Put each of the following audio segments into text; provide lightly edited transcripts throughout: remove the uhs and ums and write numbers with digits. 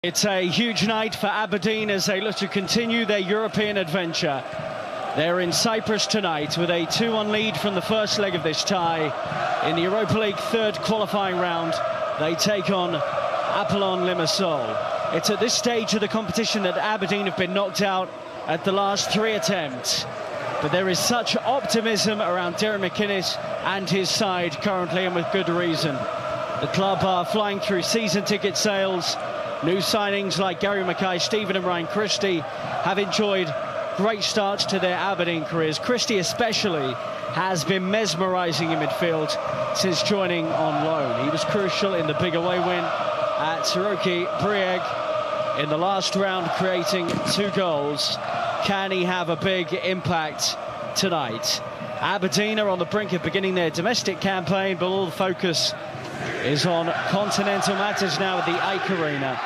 It's a huge night for Aberdeen as they look to continue their European adventure. They're in Cyprus tonight with a 2-1 lead from the first leg of this tie. In the Europa League third qualifying round, they take on Apollon-Limassol. It's at this stage of the competition that Aberdeen have been knocked out at the last 3 attempts. But there is such optimism around Darren McInnes and his side currently, and with good reason. The club are flying through season ticket sales. New signings like Gary Mackay-Steven and Ryan Christie have enjoyed great starts to their Aberdeen careers. Christie especially has been mesmerising in midfield since joining on loan. He was crucial in the big away win at Žiropki Brieg in the last round, creating 2 goals. Can he have a big impact tonight? Aberdeen are on the brink of beginning their domestic campaign, but all the focus is on continental matters now at the Ike Arena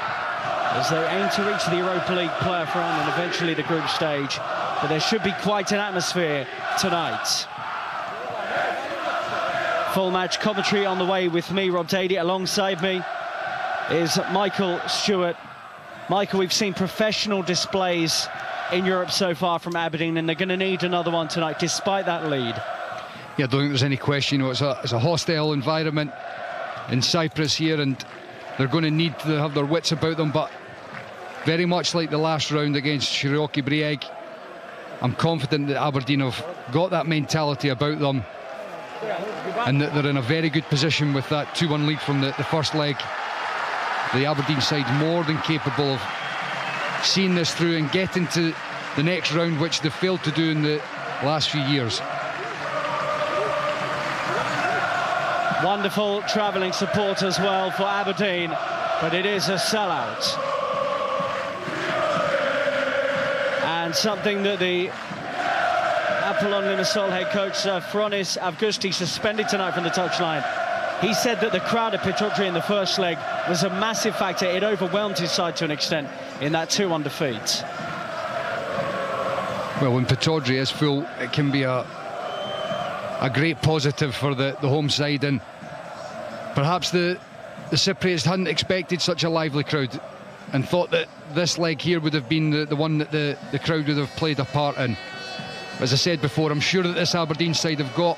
as they aim to reach the Europa League playoff round and eventually the group stage. But there should be quite an atmosphere tonight. Full match commentary on the way with me, Rob Dady. Alongside me is Michael Stewart. Michael, we've seen professional displays in Europe so far from Aberdeen, and they're going to need another one tonight despite that lead. Yeah, I don't think there's any question. You know, it's a hostile environment in Cyprus here, and they're going to need to have their wits about them. But very much like the last round against Žiropki Brieg, I'm confident that Aberdeen have got that mentality about them, and that they're in a very good position with that 2-1 lead from the first leg. The Aberdeen side more than capable of seeing this through and getting to the next round, which they've failed to do in the last few years. Wonderful travelling support as well for Aberdeen, but it is a sellout. And something that the Apollon-Limassol head coach Fronis Avgusti suspended tonight from the touchline. He said that the crowd at Pittodrie in the first leg was a massive factor. It overwhelmed his side to an extent in that 2-1 defeat. Well, when Pittodrie is full, it can be a great positive for the home side, and perhaps the Cypriots hadn't expected such a lively crowd and thought that this leg here would have been the one that the crowd would have played a part in. As I said before, I'm sure that this Aberdeen side have got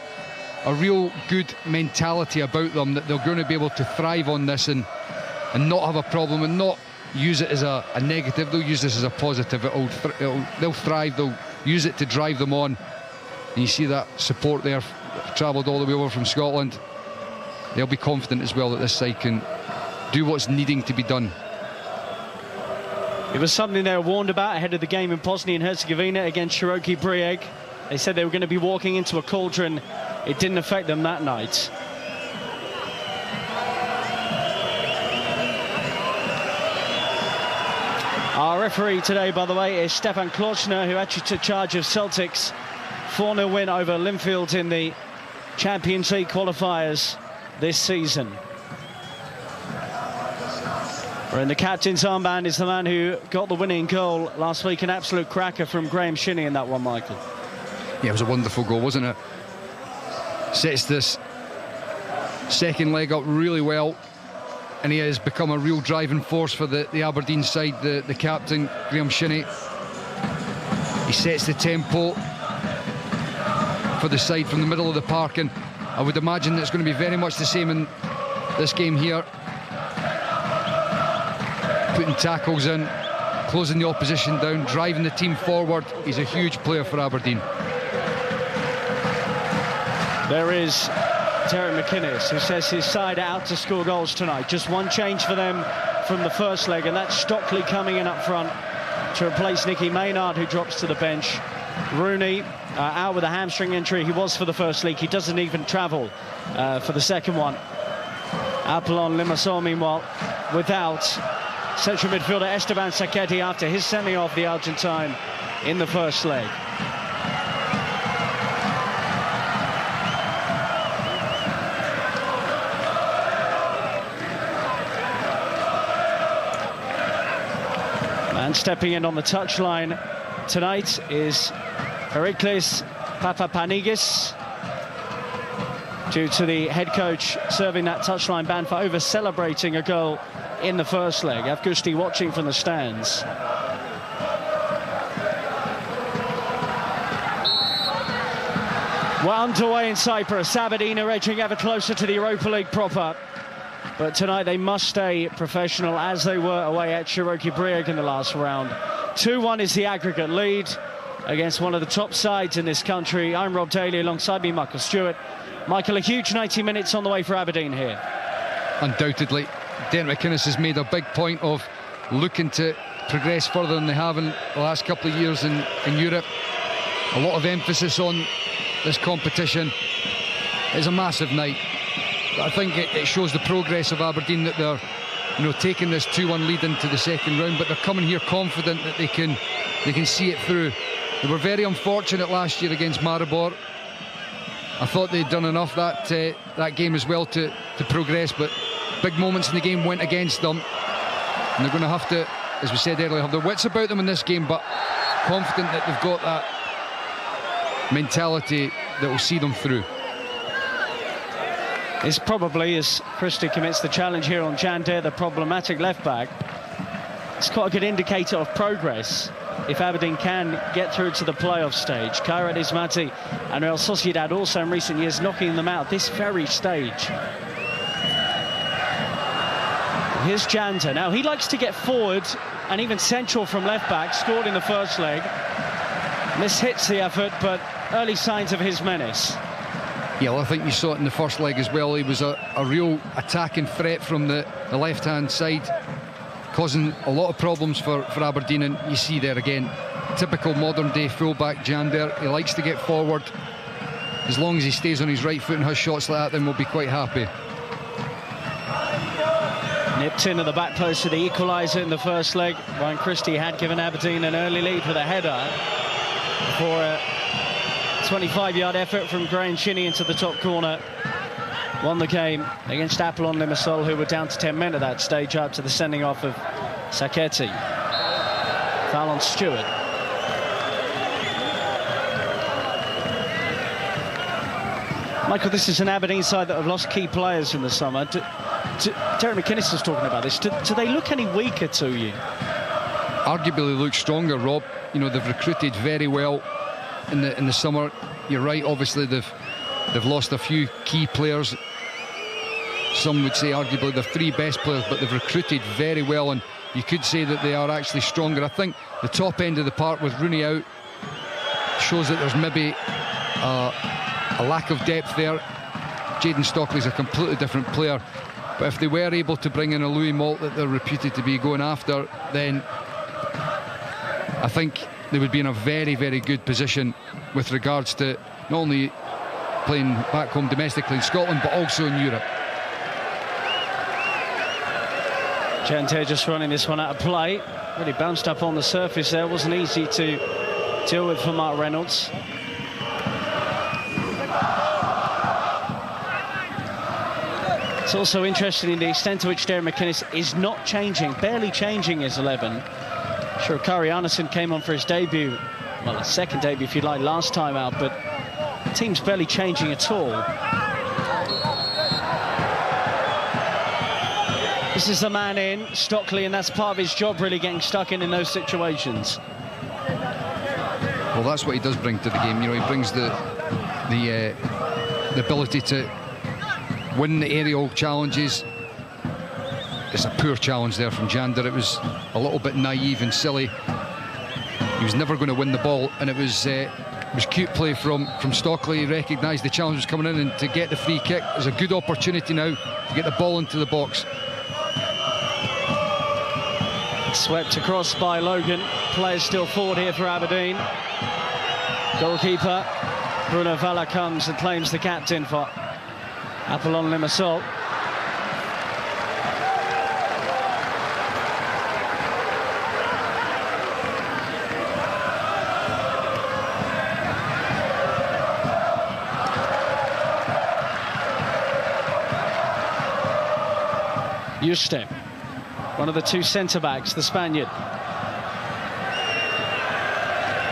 a real good mentality about them, that they're going to be able to thrive on this and not have a problem and not use it as a negative. They'll use this as a positive. They'll thrive, they'll use it to drive them on. And you see that support there, travelled all the way over from Scotland. They'll be confident as well that this side can do what's needing to be done. It was something they were warned about ahead of the game in Bosnia and Herzegovina against Žiropki Brieg. They said they were going to be walking into a cauldron. It didn't affect them that night. Our referee today, by the way, is Stefan Klochner, who actually took charge of Celtic's 4-0 win over Linfield in the Champions League qualifiers this season. And the captain's armband is the man who got the winning goal last week. An absolute cracker from Graham Shinney in that one, Michael. Yeah, it was a wonderful goal, wasn't it? Sets this second leg up really well, and he has become a real driving force for the Aberdeen side, the captain, Graham Shinney. He sets the tempo for the side from the middle of the park, and I would imagine that it's going to be very much the same in this game here. Putting tackles in, closing the opposition down, driving the team forward. He's a huge player for Aberdeen. There is Darren McInnes, who says his side are out to score goals tonight. Just one change for them from the first leg, and that's Stockley coming in up front to replace Nicky Maynard, who drops to the bench. Rooney out with a hamstring injury. He was for the first leg. He doesn't even travel for the second one. Apollon-Limassol, meanwhile, without central midfielder Esteban Sacchetti after his sending off the Argentine in the first leg. And stepping in on the touchline tonight is Periklis Papapanigis, due to the head coach serving that touchline ban for over-celebrating a goal in the first leg. Avgusti watching from the stands. We're underway in Cyprus. Aberdeen are edging ever closer to the Europa League proper. But tonight they must stay professional, as they were away at Cherokee Brieg in the last round. 2-1 is the aggregate lead against one of the top sides in this country. I'm Rob Daly, alongside me Michael Stewart. Michael, a huge 90 minutes on the way for Aberdeen here. Undoubtedly. Derek McInnes has made a big point of looking to progress further than they have in the last couple of years in Europe. A lot of emphasis on this competition. It's a massive night. I think it shows the progress of Aberdeen, that they're, taking this 2-1 lead into the second round, but they're coming here confident that they can see it through. They were very unfortunate last year against Maribor. I thought they'd done enough that game as well to progress, but big moments in the game went against them, and they're going to have to, as we said earlier, have their wits about them in this game, but confident that they've got that mentality that will see them through. It's probably, as Christie commits the challenge here on Jander, the problematic left-back. It's quite a good indicator of progress if Aberdeen can get through to the playoff stage. Kairat Ismati and Real Sociedad also in recent years knocking them out at this very stage. Here's Jander. Now, he likes to get forward and even central from left-back. Scored in the first leg. This hits the effort, but early signs of his menace. Yeah, well, I think you saw it in the first leg as well. He was a real attacking threat from the left-hand side, causing a lot of problems for Aberdeen, and you see there again, typical modern-day full-back Jander. He likes to get forward. As long as he stays on his right foot and has shots like that, then we'll be quite happy. Nipped in at the back post for the equaliser in the first leg. Ryan Christie had given Aberdeen an early lead with a header for a 25-yard effort from Graham Shinney into the top corner. Won the game against Apollon-Limassol, who were down to 10 men at that stage, up to the sending off of Saketi. Foul on Stewart. Michael, this is an Aberdeen side that have lost key players in the summer. Derek McInnes was talking about this. Do they look any weaker to you? Arguably look stronger, Rob. They've recruited very well in the summer. You're right, obviously they've lost a few key players. Some would say arguably the three best players, but they've recruited very well, and you could say that they are actually stronger. I think the top end of the park with Rooney out shows that there's maybe a lack of depth there. Jayden Stockley's a completely different player, but if they were able to bring in a Louis Malt that they're reputed to be going after, then I think they would be in a very, very good position with regards to not only playing back home domestically in Scotland, but also in Europe. Jander just running this one out of play. Really bounced up on the surface there. Wasn't easy to deal with for Mark Reynolds. It's also interesting in the extent to which Derek McInnes is not changing, barely changing his 11. Sure, Kari Arneson came on for his debut, well, his second debut if you like, last time out, but the team's barely changing at all. This is the man in, Stockley, and that's part of his job, really getting stuck in those situations. Well, that's what he does bring to the game. He brings the ability to win the aerial challenges. It's a poor challenge there from Jander. It was a little bit naive and silly. He was never going to win the ball, and it was cute play from Stockley. He recognised the challenge was coming in, and to get the free kick is a good opportunity now to get the ball into the box. Swept across by Logan. Players still forward here for Aberdeen. Goalkeeper Bruno Valla comes and claims the captain for Apollon-Limassol. Juste, one of the two centre-backs, the Spaniard.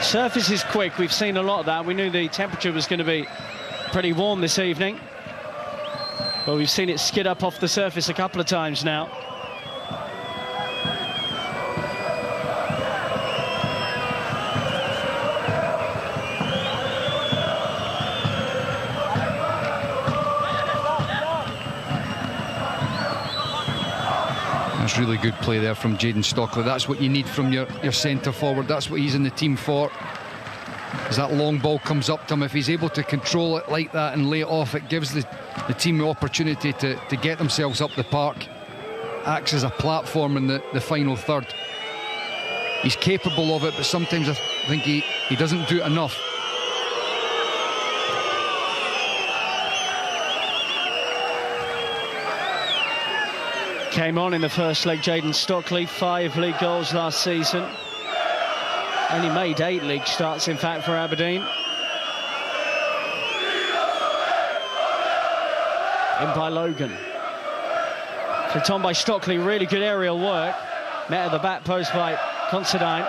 Surface is quick, we've seen a lot of that. We knew the temperature was going to be pretty warm this evening, but we've seen it skid up off the surface a couple of times now. really good play there from Jayden Stockley. That's what you need from your centre forward. That's what he's in the team for. As that long ball comes up to him, if he's able to control it like that and lay it off, it gives the team the opportunity to get themselves up the park. Acts as a platform in the final third. He's capable of it, but sometimes I think he doesn't do it enough. Came on in the first leg, Jayden Stockley, 5 league goals last season. Only made 8 league starts, in fact, for Aberdeen. In by Logan. Flicked on by Stockley, really good aerial work. Met at the back post by Considine.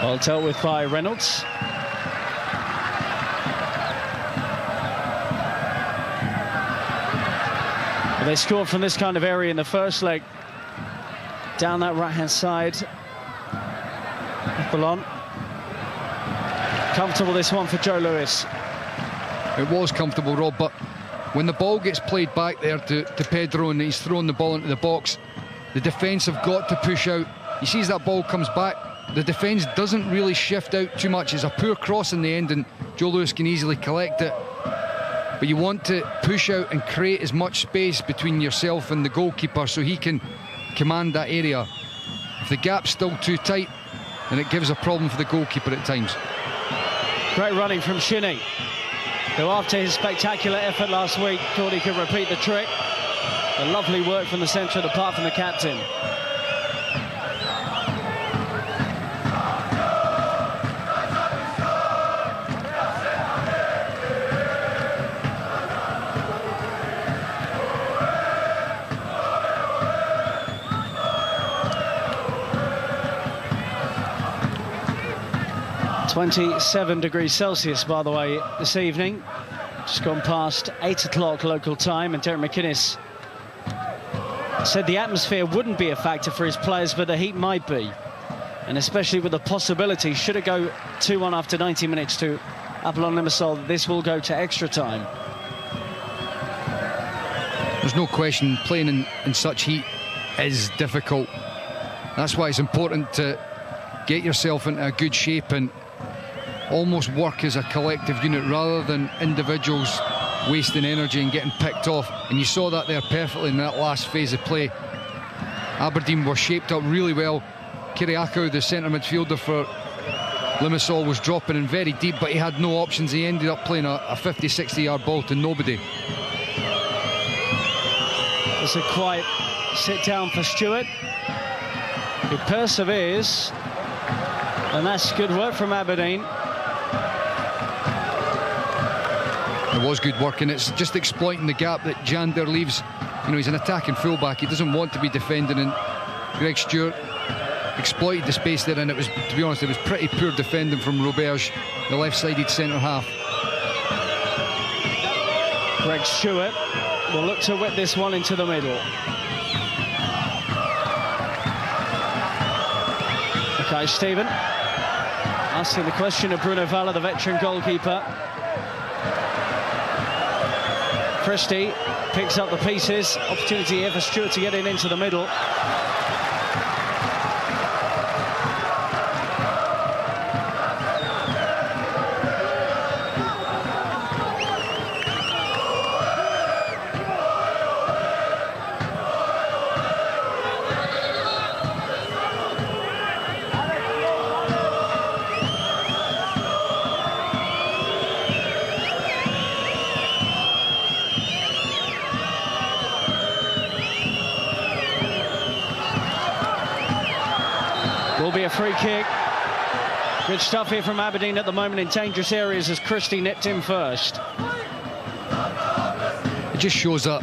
Well dealt with by Reynolds. Well, they scored from this kind of area in the first leg. Down that right-hand side. Apollon. Comfortable this one for Joe Lewis. It was comfortable, Rob, but when the ball gets played back there to Pedro and he's thrown the ball into the box, the defence have got to push out. He sees that ball comes back. The defence doesn't really shift out too much. It's a poor cross in the end and Joe Lewis can easily collect it. But you want to push out and create as much space between yourself and the goalkeeper so he can command that area. If the gap's still too tight, then it gives a problem for the goalkeeper at times. Great running from Shinnie, who after his spectacular effort last week thought he could repeat the trick. A lovely work from the centre of the park from the captain. (27°C, by the way, this evening. Just gone past 8 o'clock local time, and Derek McInnes said the atmosphere wouldn't be a factor for his players, but the heat might be. And especially with the possibility, should it go 2-1 after 90 minutes to Apollon-Limassol, this will go to extra time. There's no question playing in such heat is difficult. That's why it's important to get yourself into a good shape and almost work as a collective unit rather than individuals wasting energy and getting picked off. And you saw that there perfectly in that last phase of play. Aberdeen were shaped up really well. Kiriakou, the centre midfielder for Limassol, was dropping in very deep, but he had no options. He ended up playing a 50-60 yard ball to nobody. It's a quiet sit down for Stewart, who perseveres, and that's good work from Aberdeen. It was good work, and it's just exploiting the gap that Jander leaves. You know, he's an attacking fullback. He doesn't want to be defending, and Greg Stewart exploited the space there, and it was, to be honest, it was pretty poor defending from Roberge, the left-sided centre half. Greg Stewart will look to whip this one into the middle. Okay, Stephen asking the question of Bruno Valla, the veteran goalkeeper. Christie picks up the pieces. Opportunity here for Stewart to get in into the middle. Be a free kick. Good stuff here from Aberdeen at the moment in dangerous areas as Christie nipped in first. It just shows a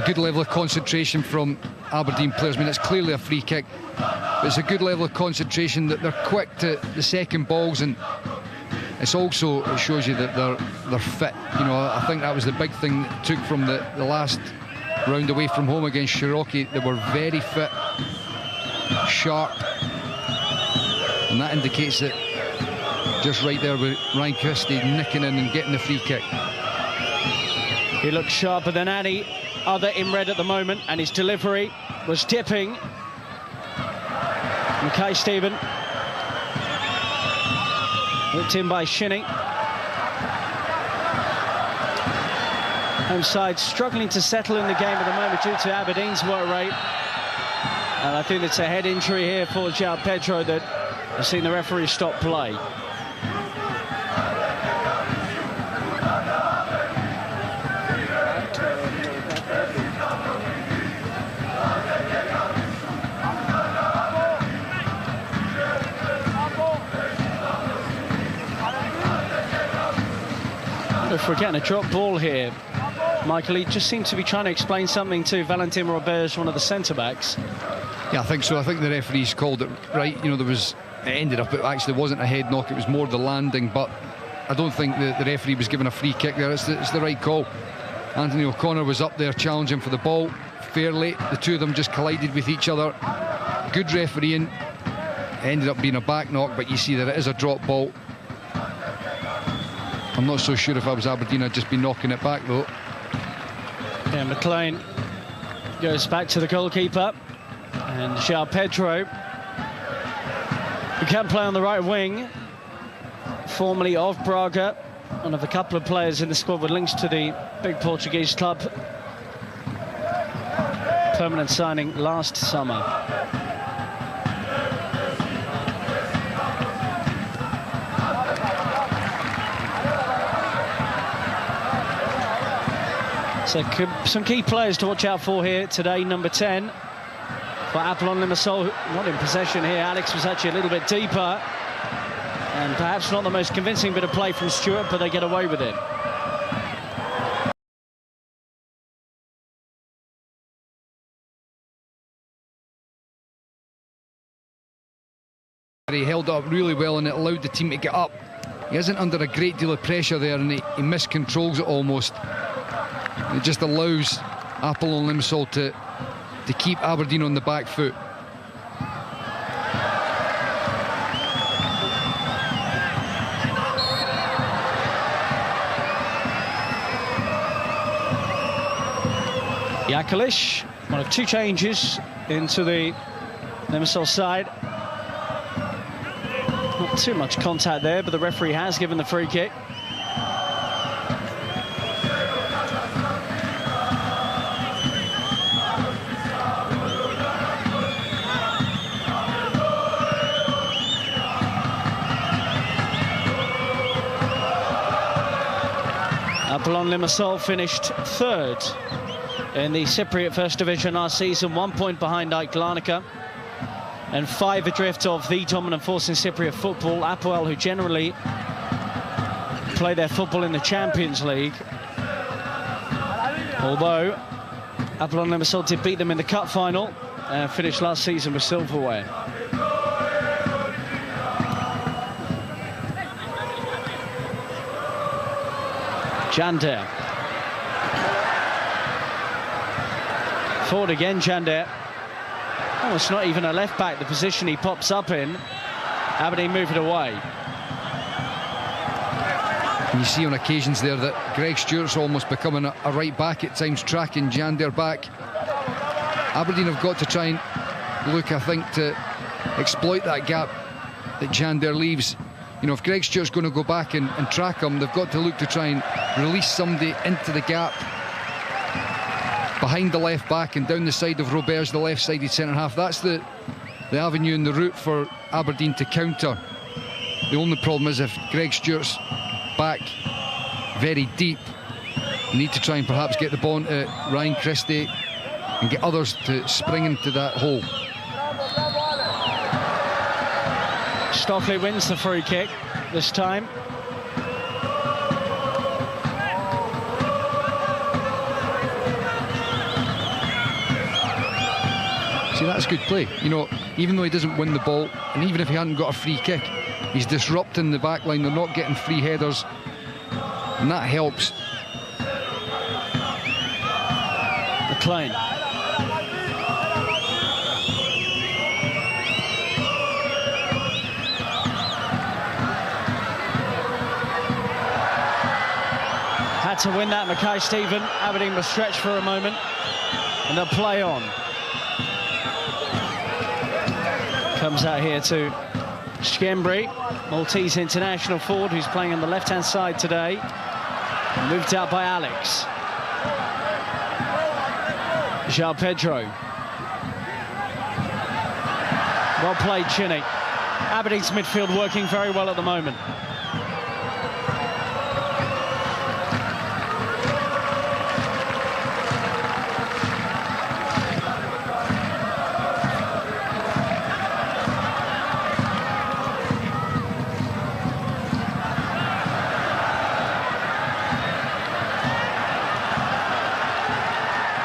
good level of concentration from Aberdeen players. I mean, it's clearly a free kick, but it's a good level of concentration, that they're quick to the second balls, and it shows you that they're fit. You know, I think that was the big thing that took from the last round away from home against Cherokee. They were very fit, sharp, and that indicates that just right there with Ryan Christie nicking in and getting the free kick. He looks sharper than any other in red at the moment, and his delivery was dipping. Mackay Stephen hooked in by Shinnie. Home side struggling to settle in the game at the moment due to Aberdeen's work rate, and I think it's a head injury here for João Pedro that has seen the referee stop play. If we're getting a drop ball here, Michael, he just seemed to be trying to explain something to Valentin Roberge, one of the centre-backs. Yeah, I think so. I think the referees called it right. You know, it ended up, it actually wasn't a head knock, it was more the landing, but I don't think the referee was given a free kick there. It's the right call. Anthony O'Connor was up there challenging for the ball fairly. The two of them just collided with each other. Good refereeing. Ended up being a back knock, but you see that it is a drop ball. I'm not so sure if I was Aberdeen I'd just be knocking it back though. Yeah, McLean goes back to the goalkeeper, and João Pedro, who can play on the right wing, formerly of Braga, one of a couple of players in the squad with links to the big Portuguese club. Permanent signing last summer. So some key players to watch out for here today. Number 10 for Apollon Limassol, not in possession here. Alex was actually a little bit deeper, and perhaps not the most convincing bit of play from Stewart, but they get away with it. He held up really well, and it allowed the team to get up. He isn't under a great deal of pressure there, and he miscontrols it almost. It just allows Apollon Limassol to keep Aberdeen on the back foot. Jakalic, one of two changes into the Limassol side. Not too much contact there, but the referee has given the free kick. Apollon Limassol finished third in the Cypriot First Division last season, 1 point behind AEK Larnaca and 5 adrift of the dominant force in Cypriot football, Apoel, who generally play their football in the Champions League. Although Apollon Limassol did beat them in the cup final and finished last season with silverware. Jander. Forward again, Jander. Oh, it's not even a left back, the position he pops up in. Aberdeen move it away. And you see on occasions there that Greg Stewart's almost becoming a right back at times, tracking Jander back. Aberdeen have got to try and look, I think, to exploit that gap that Jander leaves. You know, if Greg Stewart's going to go back and track him, they've got to look to try and release somebody into the gap behind the left back and down the side of Roberge, the left-sided centre-half. That's the avenue and the route for Aberdeen to counter. The only problem is if Greg Stewart's back very deep, you need to try and perhaps get the ball into Ryan Christie and get others to spring into that hole. Stockley wins the free kick this time. See, that's good play. You know, even though he doesn't win the ball, and even if he hadn't got a free kick, he's disrupting the back line. They're not getting free headers, and that helps. McLean. Had to win that, Mackay Stephen. Aberdeen was stretched for a moment, and they'll play on. Comes out here to Skembri, Maltese international forward, who's playing on the left-hand side today. Moved out by Alex. João Pedro. Well played, Chinny. Aberdeen's midfield working very well at the moment.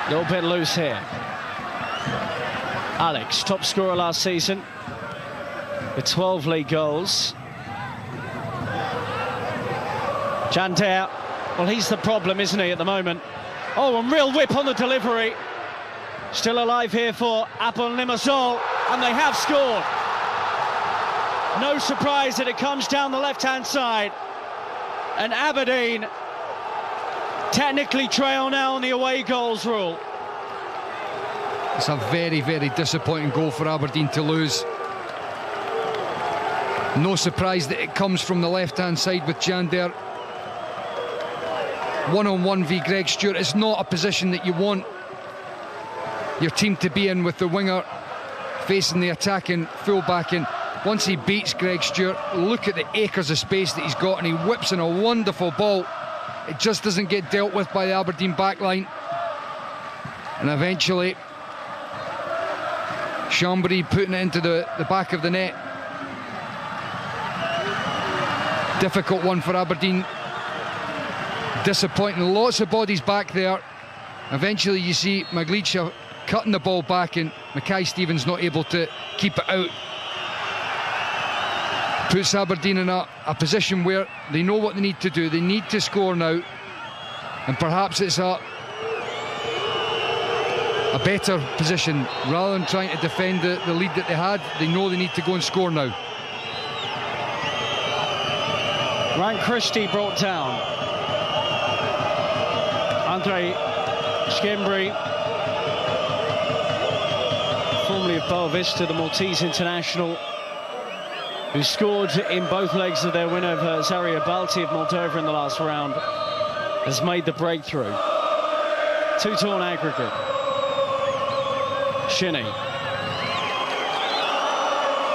A little bit loose here. Alex, top scorer last season with 12 league goals. Jander, well, he's the problem, isn't he, at the moment? Oh, and real whip on the delivery. Still alive here for Apollon-Limassol, and they have scored. No surprise that it comes down the left-hand side. And Aberdeen technically trail now on the away goals rule. It's a very, very disappointing goal for Aberdeen to lose. No surprise that it comes from the left-hand side with Jander. One-on-one v Greg Stewart. It's not a position that you want your team to be in, with the winger facing the attacking full-back. And once he beats Greg Stewart, look at the acres of space that he's got, and he whips in a wonderful ball. It just doesn't get dealt with by the Aberdeen backline. And eventually, Chambry putting it into the back of the net. Difficult one for Aberdeen. Disappointing. Lots of bodies back there. Eventually you see Maglica cutting the ball back, and Mackay Stevens not able to keep it out. Puts Aberdeen in a position where they know what they need to do. They need to score now, and perhaps it's a better position. Rather than trying to defend the lead that they had, they know they need to go and score now. Ryan Christie brought down. Andre Skembri, formerly of Boa Vista, the Maltese international, who scored in both legs of their win over Zaria Balti of Moldova in the last round, has made the breakthrough. 2-2 on aggregate. Shinny.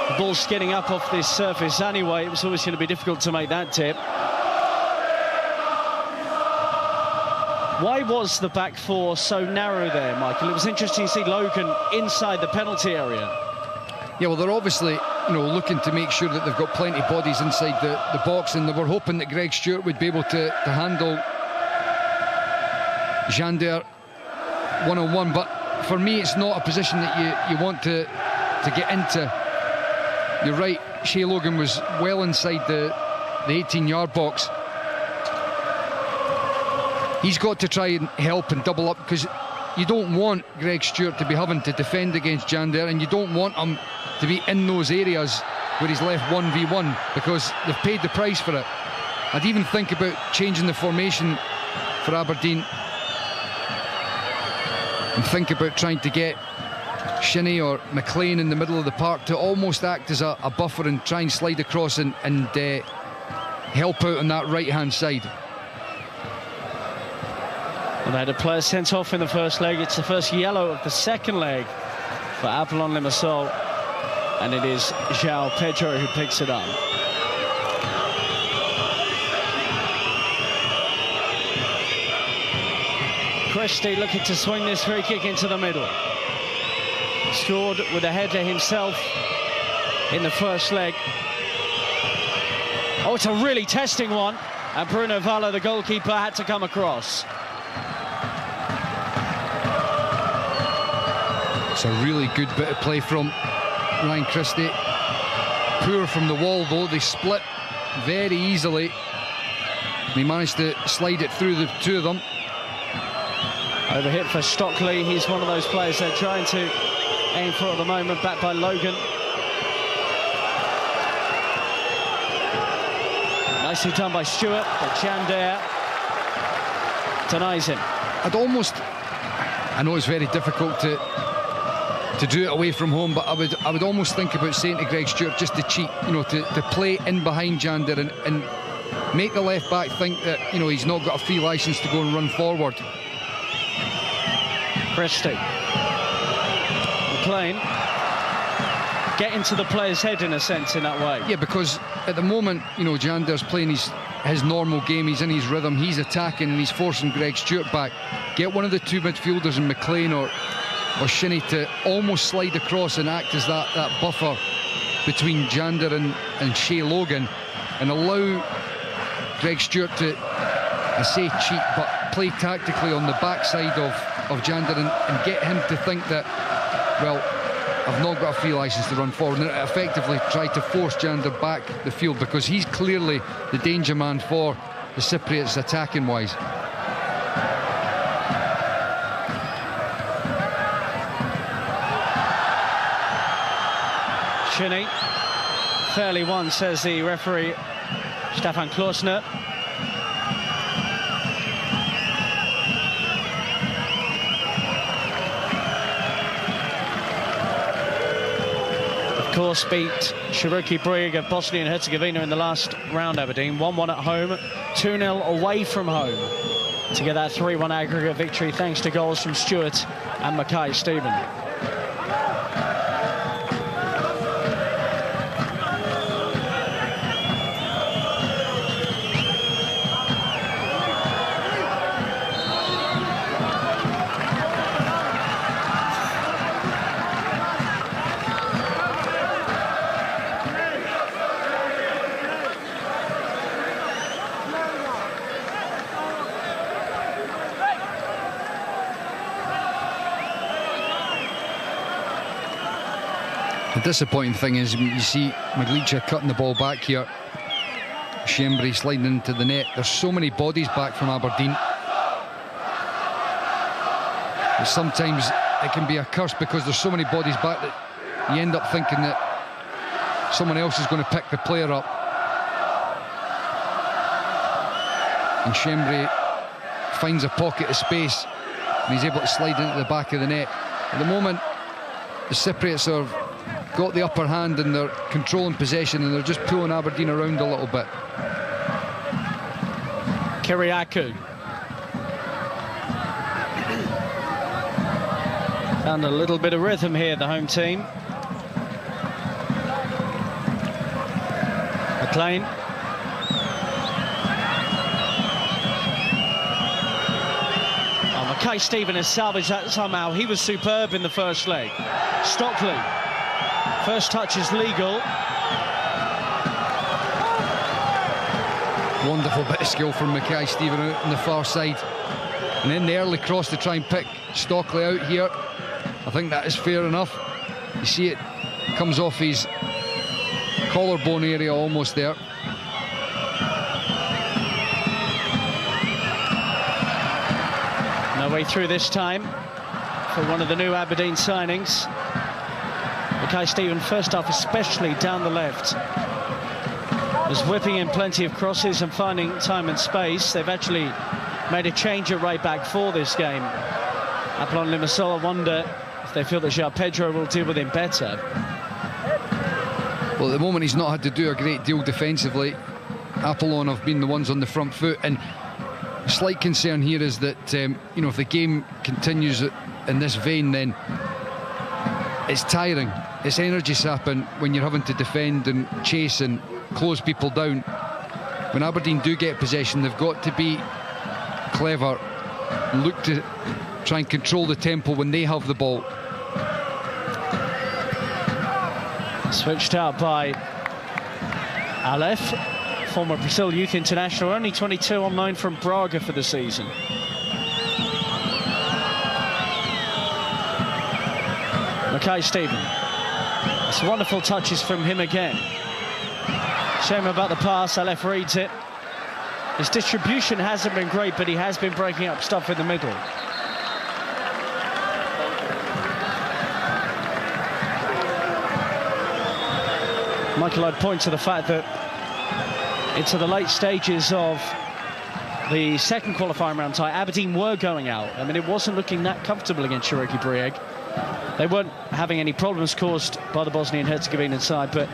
The ball's getting up off this surface anyway. It was always going to be difficult to make that tip. Why was the back four so narrow there, Michael? It was interesting to see Logan inside the penalty area. Yeah, well, they're obviously, you know, looking to make sure that they've got plenty of bodies inside the box, and they were hoping that Greg Stewart would be able to handle Jander one-on-one. But for me, it's not a position that you want to get into. You're right, Shea Logan was well inside the 18-yard box. He's got to try and help and double up, because you don't want Greg Stewart to be having to defend against Jander, and you don't want him to be in those areas where he's left 1v1, because they've paid the price for it. I'd even think about changing the formation for Aberdeen and think about trying to get Shinny or McLean in the middle of the park to almost act as a buffer and try and slide across and help out on that right-hand side. Well, they had a player sent off in the first leg. It's the first yellow of the second leg for Apollon-Limassol, and it is João Pedro who picks it up. Christie looking to swing this free kick into the middle. Scored with a header himself in the first leg. Oh, it's a really testing one, and Bruno Valla, the goalkeeper, had to come across. It's a really good bit of play from Ryan Christie. Poor from the wall though, they split very easily. They managed to slide it through the two of them. Overhit for Stockley, he's one of those players they're trying to aim for at the moment, backed by Logan. Nicely done by Stewart, but Jander denies him. I know it's very difficult to do it away from home, but I would almost think about saying to Greg Stewart just to cheat, you know, to play in behind Jander and make the left back think that, you know, he's not got a free licence to go and run forward. Christie. McLean. Get into the player's head in a sense in that way. Yeah, because at the moment, you know, Jander's playing his normal game, he's in his rhythm, he's attacking and he's forcing Greg Stewart back. Get one of the two midfielders in McLean or Shinnie to almost slide across and act as that buffer between Jander and Shea Logan, and allow Greg Stewart to, I say cheat, but play tactically on the backside of Jander and get him to think that, well, I've not got a free licence to run forward, and effectively try to force Jander back the field, because he's clearly the danger man for the Cypriots attacking wise. Shinnie, fairly won, says the referee Stefan Klausner. Of course, beat Cherokee Brig of Bosnia and Herzegovina in the last round, Aberdeen. 1-1 at home, 2-0 away from home to get that 3-1 aggregate victory, thanks to goals from Stewart and Mackay Stephen. The disappointing thing is you see Maglica cutting the ball back here, Scembry sliding into the net. There's so many bodies back from Aberdeen. But sometimes it can be a curse, because there's so many bodies back that you end up thinking that someone else is going to pick the player up. And Scembry finds a pocket of space and he's able to slide into the back of the net. At the moment, the Cypriots have got the upper hand and they're controlling possession, and they're just pulling Aberdeen around a little bit. Kyriakou found a little bit of rhythm here, the home team. McLean. Oh, Mackay Stephen has salvaged that somehow. He was superb in the first leg. Stockley. First touch is legal. Wonderful bit of skill from Mackay Stephen out on the far side. And then the early cross to try and pick Stockley out here. I think that is fair enough. You see it comes off his collarbone area almost there. No way through this time for one of the new Aberdeen signings. Mackay Stephen, first half especially down the left, was whipping in plenty of crosses and finding time and space. They've actually made a change at right back for this game. Apollon Limassol, I wonder if they feel that João Pedro will deal with him better. Well, at the moment he's not had to do a great deal defensively. Apollon have been the ones on the front foot, and a slight concern here is that you know, if the game continues in this vein, then it's tiring, it's energy sapping when you're having to defend and chase and close people down. When Aberdeen do get possession, they've got to be clever, look to try and control the tempo when they have the ball. Switched out by Aleph, former Brazil youth international, only 22 on loan from Braga for the season. Mackay Stephen. It's wonderful touches from him again. Shame about the pass, Aleph reads it. His distribution hasn't been great, but he has been breaking up stuff in the middle. Michael, I'd point to the fact that into the late stages of the second qualifying round tie, Aberdeen were going out. I mean, it wasn't looking that comfortable against Cherokee Brieg. They weren't having any problems caused by the Bosnian-Herzegovinian side, but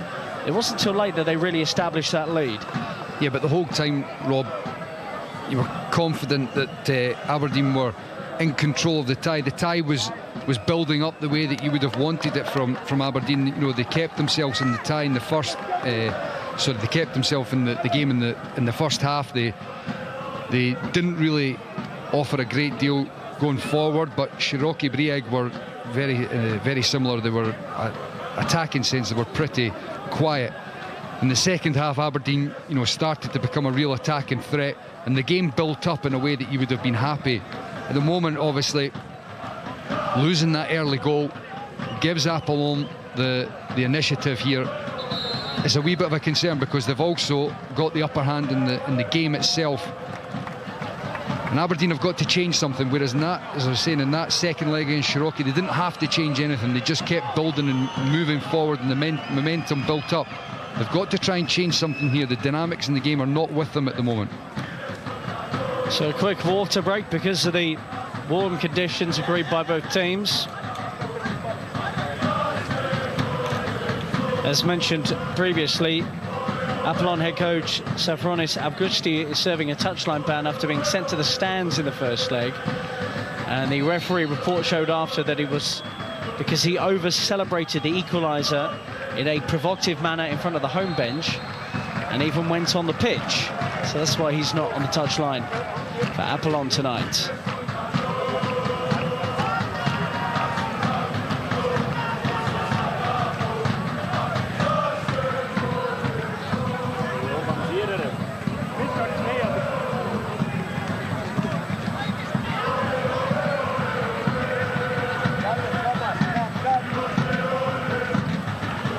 it wasn't until late that they really established that lead. Yeah, but the whole time, Rob, you were confident that Aberdeen were in control of the tie. The tie was building up the way that you would have wanted it from Aberdeen. You know, they kept themselves in the tie in the first. They kept themselves in the game in the first half. They didn't really offer a great deal going forward, but Cherokee Brieg were very similar. They were attacking sense. They were pretty quiet. In the second half, Aberdeen, you know, started to become a real attacking threat, and the game built up in a way that you would have been happy. At the moment, obviously, losing that early goal gives Apollon the initiative here. It's a wee bit of a concern because they've also got the upper hand in the game itself. And Aberdeen have got to change something, whereas in that, as I was saying, in that second leg against Cherokee, they didn't have to change anything. They just kept building and moving forward, and the momentum built up. They've got to try and change something here. The dynamics in the game are not with them at the moment. So a quick water break because of the warm conditions agreed by both teams. As mentioned previously, Apollon head coach Safronis Avgusti is serving a touchline ban after being sent to the stands in the first leg. And the referee report showed after that it was because he over-celebrated the equaliser in a provocative manner in front of the home bench and even went on the pitch. So that's why he's not on the touchline for Apollon tonight.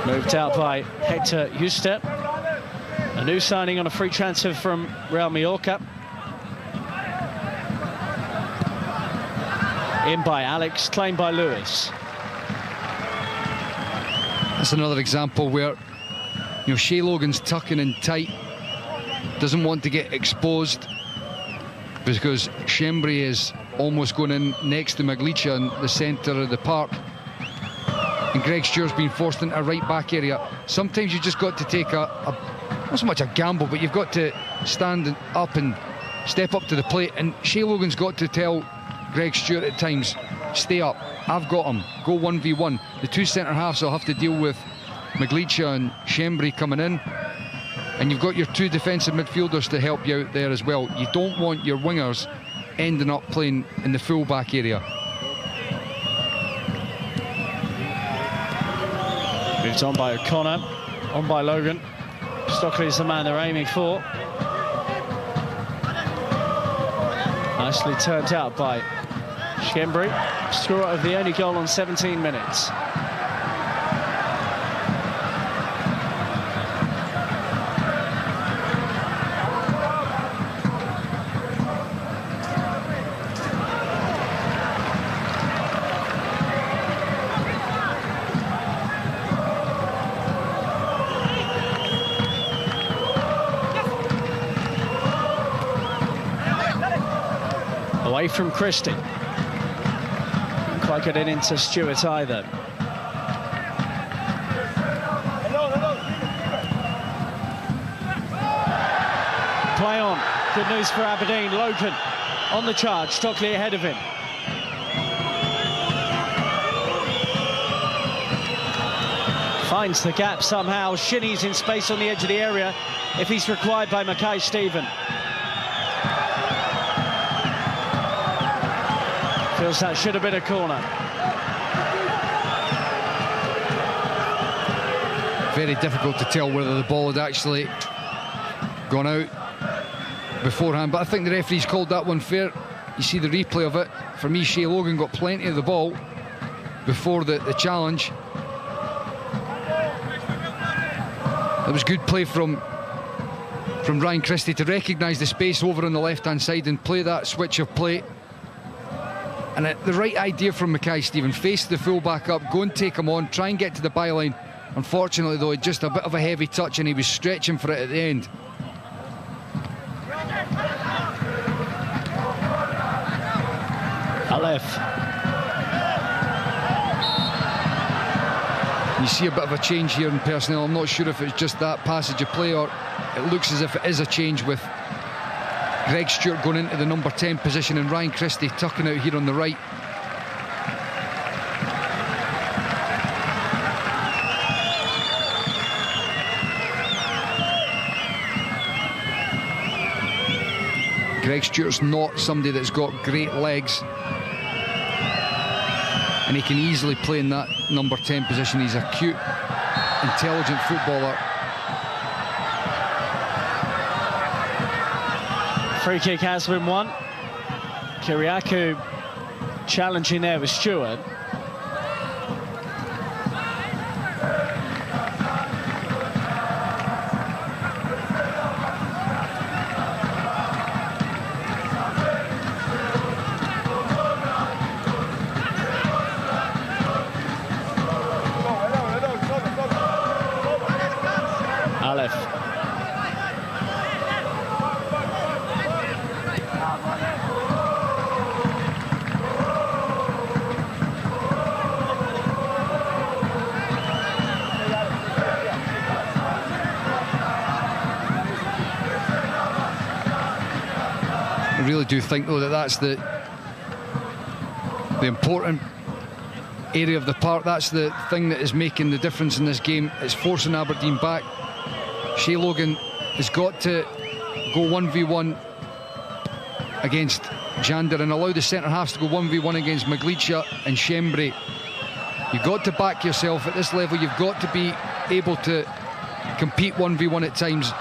Moved out by Hector Juste, a new signing on a free transfer from Real Mallorca. In by Alex, claimed by Lewis. That's another example where, you know, Shea Logan's tucking in tight, doesn't want to get exposed because Skembre is almost going in next to Maglica in the centre of the park. And Greg Stewart's been forced into a right-back area. Sometimes you just got to take not so much a gamble, but you've got to stand up and step up to the plate. And Shea Logan's got to tell Greg Stewart at times, stay up, I've got him, go 1v1. The two centre-halves will have to deal with Maglica and Skembre coming in. And you've got your two defensive midfielders to help you out there as well. You don't want your wingers ending up playing in the full-back area. Moved on by O'Connor, on by Logan. Stockley is the man they're aiming for. Nicely turned out by Skembre. Scorer of the only goal on 17 minutes. Away from Christie. Didn't quite get it into Stewart either. Play on. Good news for Aberdeen. Logan on the charge. Stockley ahead of him. Finds the gap somehow. Shinny's in space on the edge of the area if he's required by Mackay Stephen. Feels that should have been a corner. Very difficult to tell whether the ball had actually gone out beforehand, but I think the referee's called that one fair. You see the replay of it. For me, Shea Logan got plenty of the ball, before the challenge. It was good play from Ryan Christie to recognise the space over on the left-hand side and play that switch of play. And the right idea from Mackay, Stephen, face the full-back up, go and take him on, try and get to the byline. Unfortunately, though, just a bit of a heavy touch and he was stretching for it at the end. Aleph. You see a bit of a change here in personnel. I'm not sure if it's just that passage of play or it looks as if it is a change with Greg Stewart going into the number 10 position and Ryan Christie tucking out here on the right. Greg Stewart's not somebody that's got great legs, and he can easily play in that number 10 position. He's a cute, intelligent footballer. Free kick has been won. Kiriakou challenging there with Stewart. I really do think, though, that that's the important area of the park. That's the thing that is making the difference in this game. It's forcing Aberdeen back. Shea Logan has got to go 1v1 against Jander and allow the centre-halves to go 1v1 against Maglicia and Skembre. You've got to back yourself at this level. You've got to be able to compete 1v1 at times.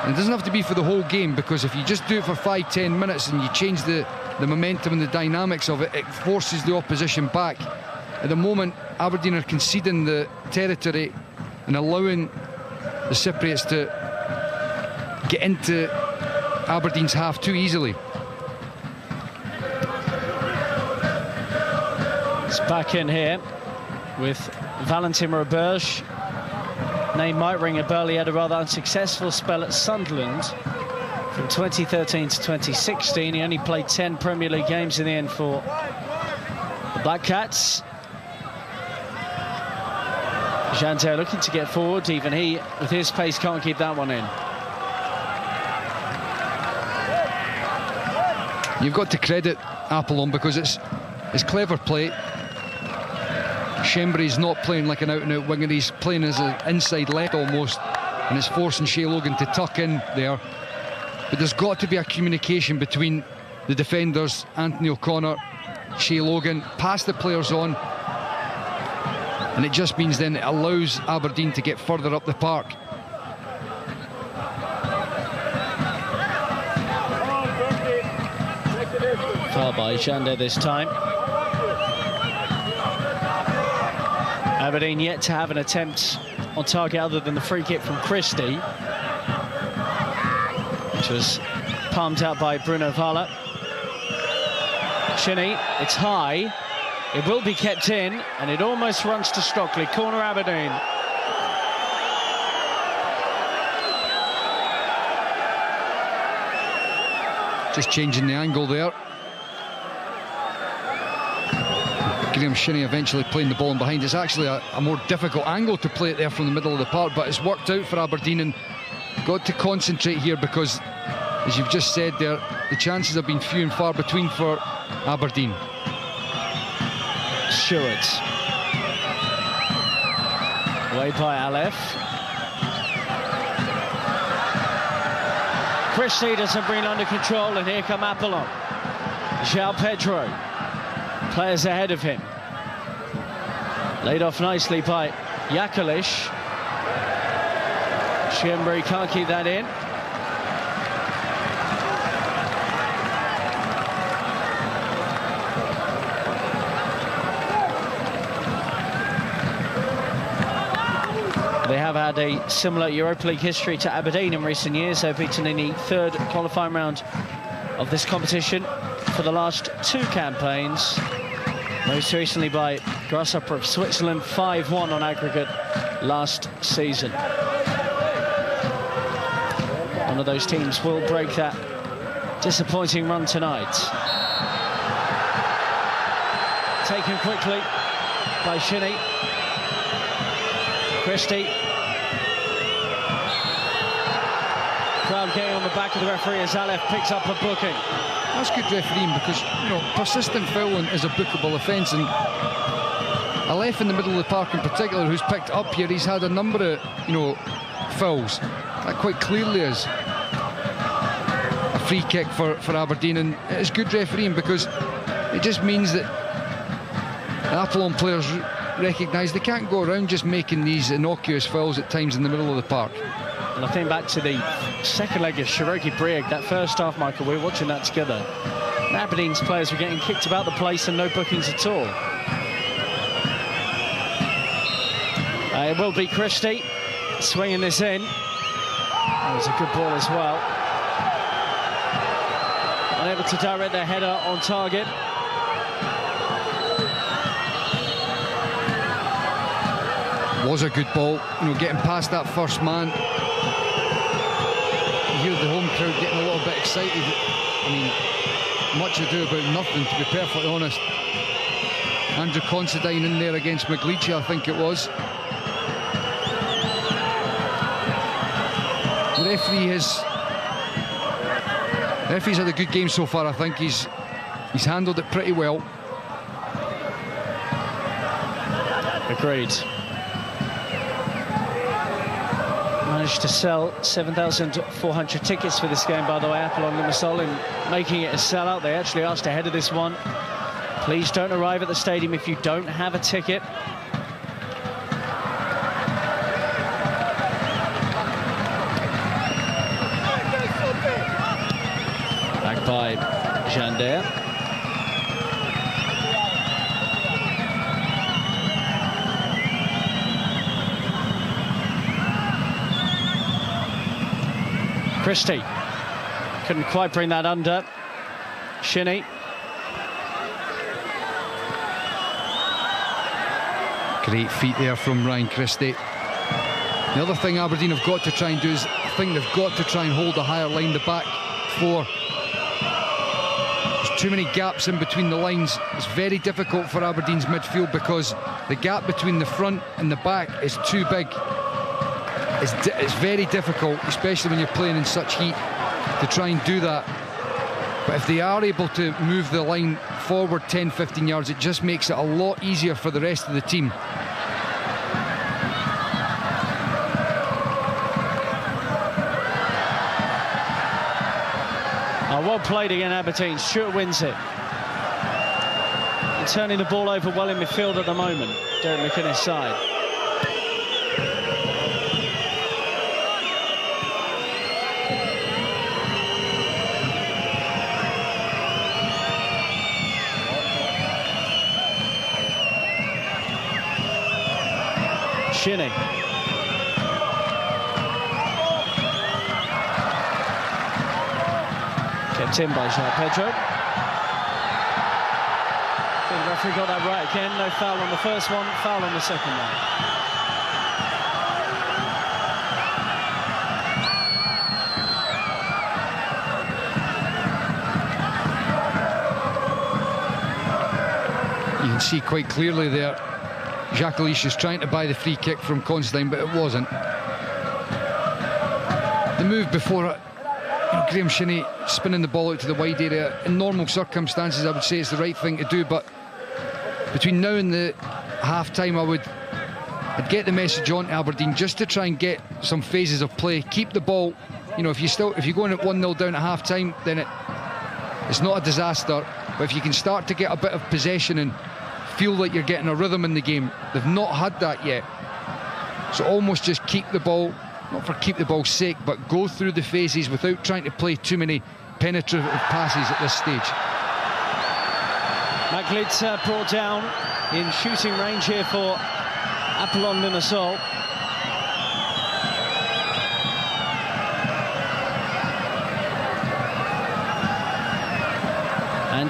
And it doesn't have to be for the whole game, because if you just do it for 5-10 minutes and you change the momentum and the dynamics of it, it forces the opposition back. At the moment, Aberdeen are conceding the territory and allowing the Cypriots to get into Aberdeen's half too easily. It's back in here with Valentin Roberge. Name might ring a bell. He had a rather unsuccessful spell at Sunderland from 2013 to 2016. He only played 10 Premier League games in the end for the Black Cats. Jander looking to get forward. Even he, with his pace, can't keep that one in. You've got to credit Apollon because it's clever play. Skembri's not playing like an out-and-out winger. He's playing as an inside left almost, and it's forcing Shea Logan to tuck in there. But there's got to be a communication between the defenders, Anthony O'Connor, Shea Logan, pass the players on, and it just means then it allows Aberdeen to get further up the park. Far by Jander this time. Aberdeen yet to have an attempt on target other than the free kick from Christie, which was palmed out by Bruno Vala. Shinnie, it's high. It will be kept in, and it almost runs to Stockley. Corner Aberdeen. Just changing the angle there. Graham Shinnie eventually playing the ball in behind. It's actually a more difficult angle to play it there from the middle of the park, but it's worked out for Aberdeen, and got to concentrate here because, as you've just said there, the chances have been few and far between for Aberdeen. Stewart. Away by Aleph. Christie doesn't bring it under control, and here come Apollon. João Pedro. Players ahead of him. Laid off nicely by Jakalic. Skembre can't keep that in. had a similar Europa League history to Aberdeen in recent years. They've beaten in the third qualifying round of this competition for the last 2 campaigns. Most recently by Grasshopper of Switzerland, 5-1 on aggregate last season. One of those teams will break that disappointing run tonight. Taken quickly by Shinnie. Christie. Crowd getting on the back of the referee as Aleph picks up a booking. That's good refereeing because, you know, persistent fouling is a bookable offence, and Aleph in the middle of the park in particular, who's picked up here, he's had a number of, you know, fouls. That quite clearly is a free kick for Aberdeen, and it's good refereeing because it just means that the Apollon players recognise they can't go around just making these innocuous fouls at times in the middle of the park. And I think back to the second leg of Cherokee Brieg, that first half, Michael, we were watching that together. And Aberdeen's players were getting kicked about the place and no bookings at all. It will be Christie swinging this in. That was a good ball as well. Unable to direct their header on target. Was a good ball, you know, getting past that first man. You hear the home crowd getting a little bit excited. I mean, much ado about nothing, to be perfectly honest. Andrew Considine in there against McLeachy, I think it was. The referee's had a good game so far. I think he's handled it pretty well. Agreed. Managed to sell 7,400 tickets for this game, by the way, Apollon-Limassol, in making it a sellout. They actually asked ahead of this one, please don't arrive at the stadium if you don't have a ticket. Back by Jander. Christie couldn't quite bring that under. Shinnie. Great feet there from Ryan Christie. The other thing Aberdeen have got to try and do is, I think they've got to try and hold a higher line. The back four, there's too many gaps in between the lines. It's very difficult for Aberdeen's midfield because the gap between the front and the back is too big. It's very difficult, especially when you're playing in such heat, to try and do that. But if they are able to move the line forward 10-15 yards, it just makes it a lot easier for the rest of the team. Well played again, Aberdeen. Stewart wins it. And turning the ball over well in midfield at the moment, Derek McInnes' side. Shinnie. Kept in by Jean Pedro. I think the referee got that right again. No foul on the first one, foul on the second one. You can see quite clearly there, Jacques Alish is trying to buy the free kick from Considine, but it wasn't. The move before it, Graham Shinnie spinning the ball out to the wide area, in normal circumstances I would say it's the right thing to do, but between now and the half-time I'd get the message on to Aberdeen just to try and get some phases of play, keep the ball. You know, if you're going at 1-0 down at half-time, then it's not a disaster, but if you can start to get a bit of possession and feel like you're getting a rhythm in the game, they've not had that yet. So almost just keep the ball, not for keep the ball's sake, but go through the phases without trying to play too many penetrative passes at this stage. McLeod brought down in shooting range here for Apollon-Limassol.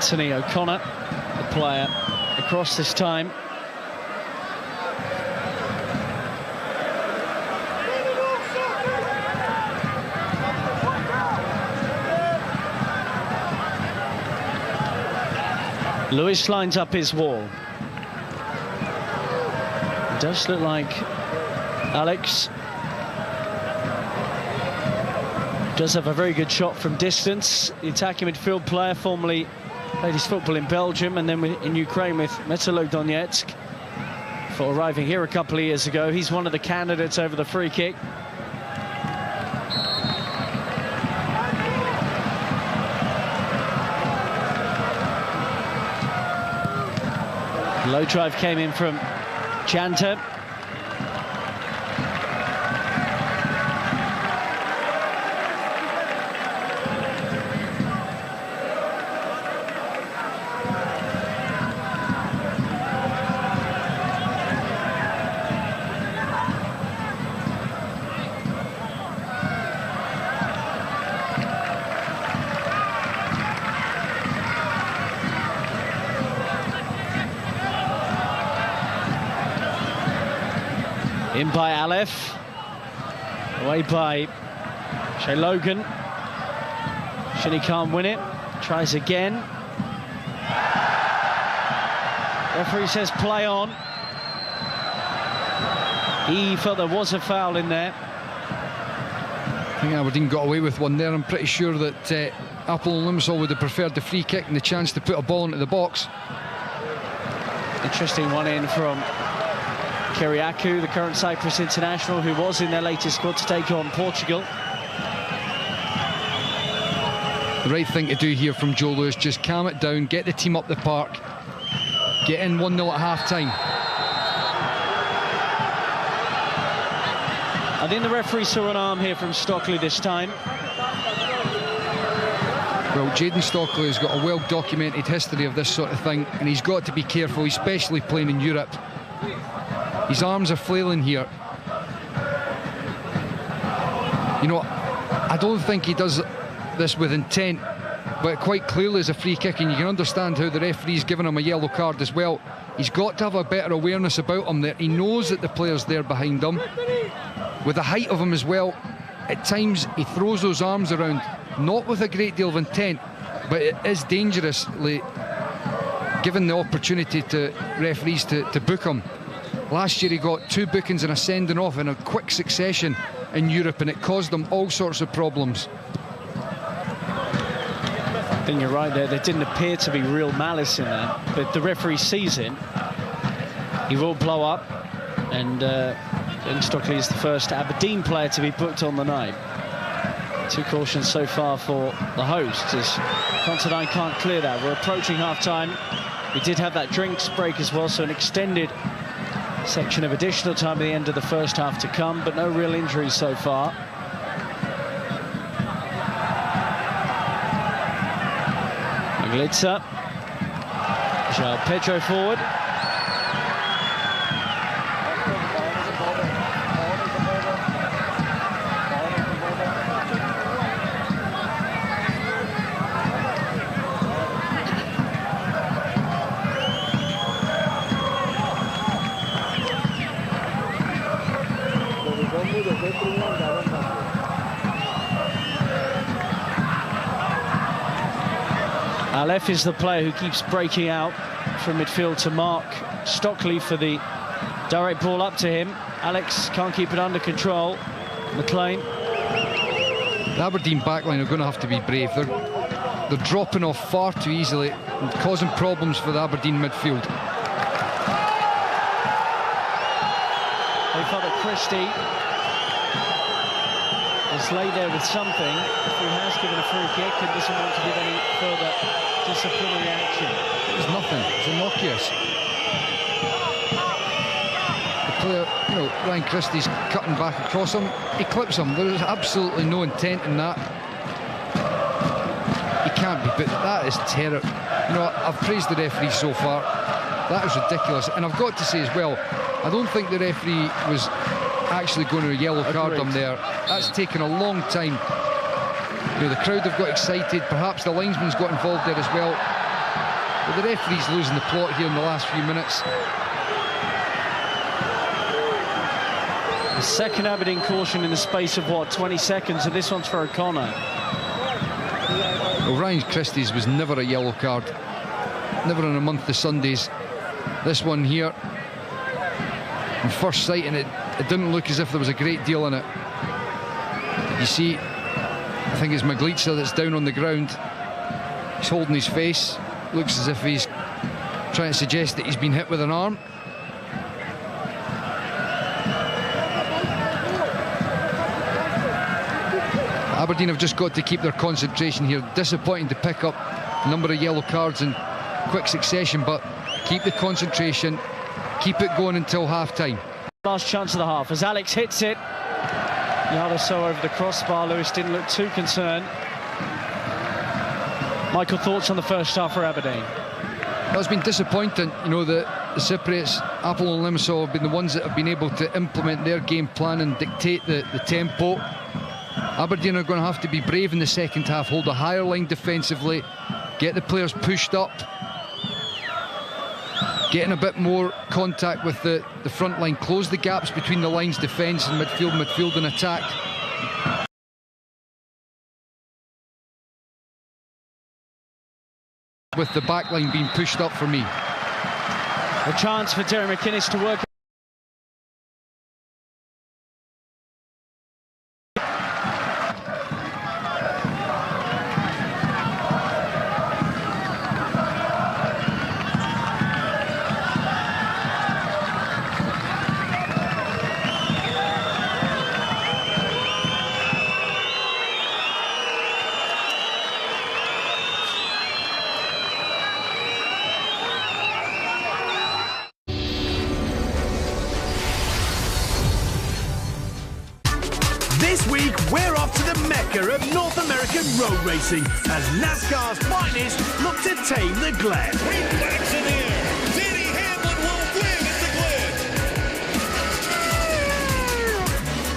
Anthony O'Connor, the player across this time. Lewis lines up his wall. It does look like Alex does have a very good shot from distance. The attacking midfield player, formerly played his football in Belgium and then in Ukraine with Metallurg Donetsk before arriving here a couple of years ago. He's one of the candidates over the free kick. Low drive came in from Janta. In by Aleph, away by Shea Logan. Shinny can't win it, tries again. Referee says play on. He felt there was a foul in there. I think Aberdeen got away with one there. I'm pretty sure that Apollon-Limassol would have preferred the free kick and the chance to put a ball into the box. Interesting one in from Kyriakou, the current Cyprus international, who was in their latest squad to take on Portugal. The right thing to do here from Joe Lewis, just calm it down, get the team up the park, get in 1-0 at half-time. I think the referee saw an arm here from Stockley this time. Well, Jayden Stockley has got a well-documented history of this sort of thing, and he's got to be careful, especially playing in Europe. His arms are flailing here. You know, I don't think he does this with intent, but quite clearly is a free kick, and you can understand how the referee's given him a yellow card as well. He's got to have a better awareness about him there. He knows that the player's there behind him. With the height of him as well, at times he throws those arms around, not with a great deal of intent, but it is dangerously given the opportunity to referees to book him. Last year he got 2 bookings and a sending off in a quick succession in Europe, and it caused them all sorts of problems. I think you're right there. There didn't appear to be real malice in that, but the referee sees it. He will blow up, and Stockley is the first Aberdeen player to be booked on the night. 2 cautions so far for the hosts, as Considine can't clear that. We're approaching half-time. We did have that drinks break as well, so an extended section of additional time at the end of the first half to come, but no real injuries so far. Maglitza, João Pedro forward. Aleph is the player who keeps breaking out from midfield to mark Stockley for the direct ball up to him. Alex can't keep it under control. McLean. The Aberdeen backline are going to have to be brave. They're dropping off far too easily and causing problems for the Aberdeen midfield. They felt that Christie is laid there with something. He has given a free kick and doesn't want to give any further disciplinary action. There's nothing. It's innocuous. The player, you know, Ryan Christie's cutting back across him. He clips him. There is absolutely no intent in that. He can't be, but that is terrible. You know, I've praised the referee so far. That is ridiculous. And I've got to say as well, I don't think the referee was actually going to yellow card him there. That's taken a long time. You know, the crowd have got excited. Perhaps the linesman's got involved there as well. But the referee's losing the plot here in the last few minutes. The second Aberdeen caution in the space of, what, 20 seconds, and this one's for O'Connor. Well, Ryan Christie's was never a yellow card. Never on a month of Sundays. This one here, on first sight, and it didn't look as if there was a great deal in it. You see, I think it's Maglica that's down on the ground. He's holding his face. Looks as if he's trying to suggest that he's been hit with an arm. Aberdeen have just got to keep their concentration here. Disappointing to pick up a number of yellow cards in quick succession, but keep the concentration, keep it going until half-time. Last chance of the half as Alex hits it. Yard or so over the crossbar. Lewis didn't look too concerned. Michael, thoughts on the first half for Aberdeen? Well, it's been disappointing. You know, the Cypriots, Apollon and Limassol, have been the ones that have been able to implement their game plan and dictate the tempo. Aberdeen are going to have to be brave in the second half, hold a higher line defensively, get the players pushed up, getting a bit more contact with the front line, close the gaps between the lines, defence and midfield and attack. With the back line being pushed up for me. A chance for Terry McInnes to work. This week, we're off to the Mecca of North American road racing as NASCAR's finest look to tame the Glen. Three flags in the air. Danny Hamlin will win at the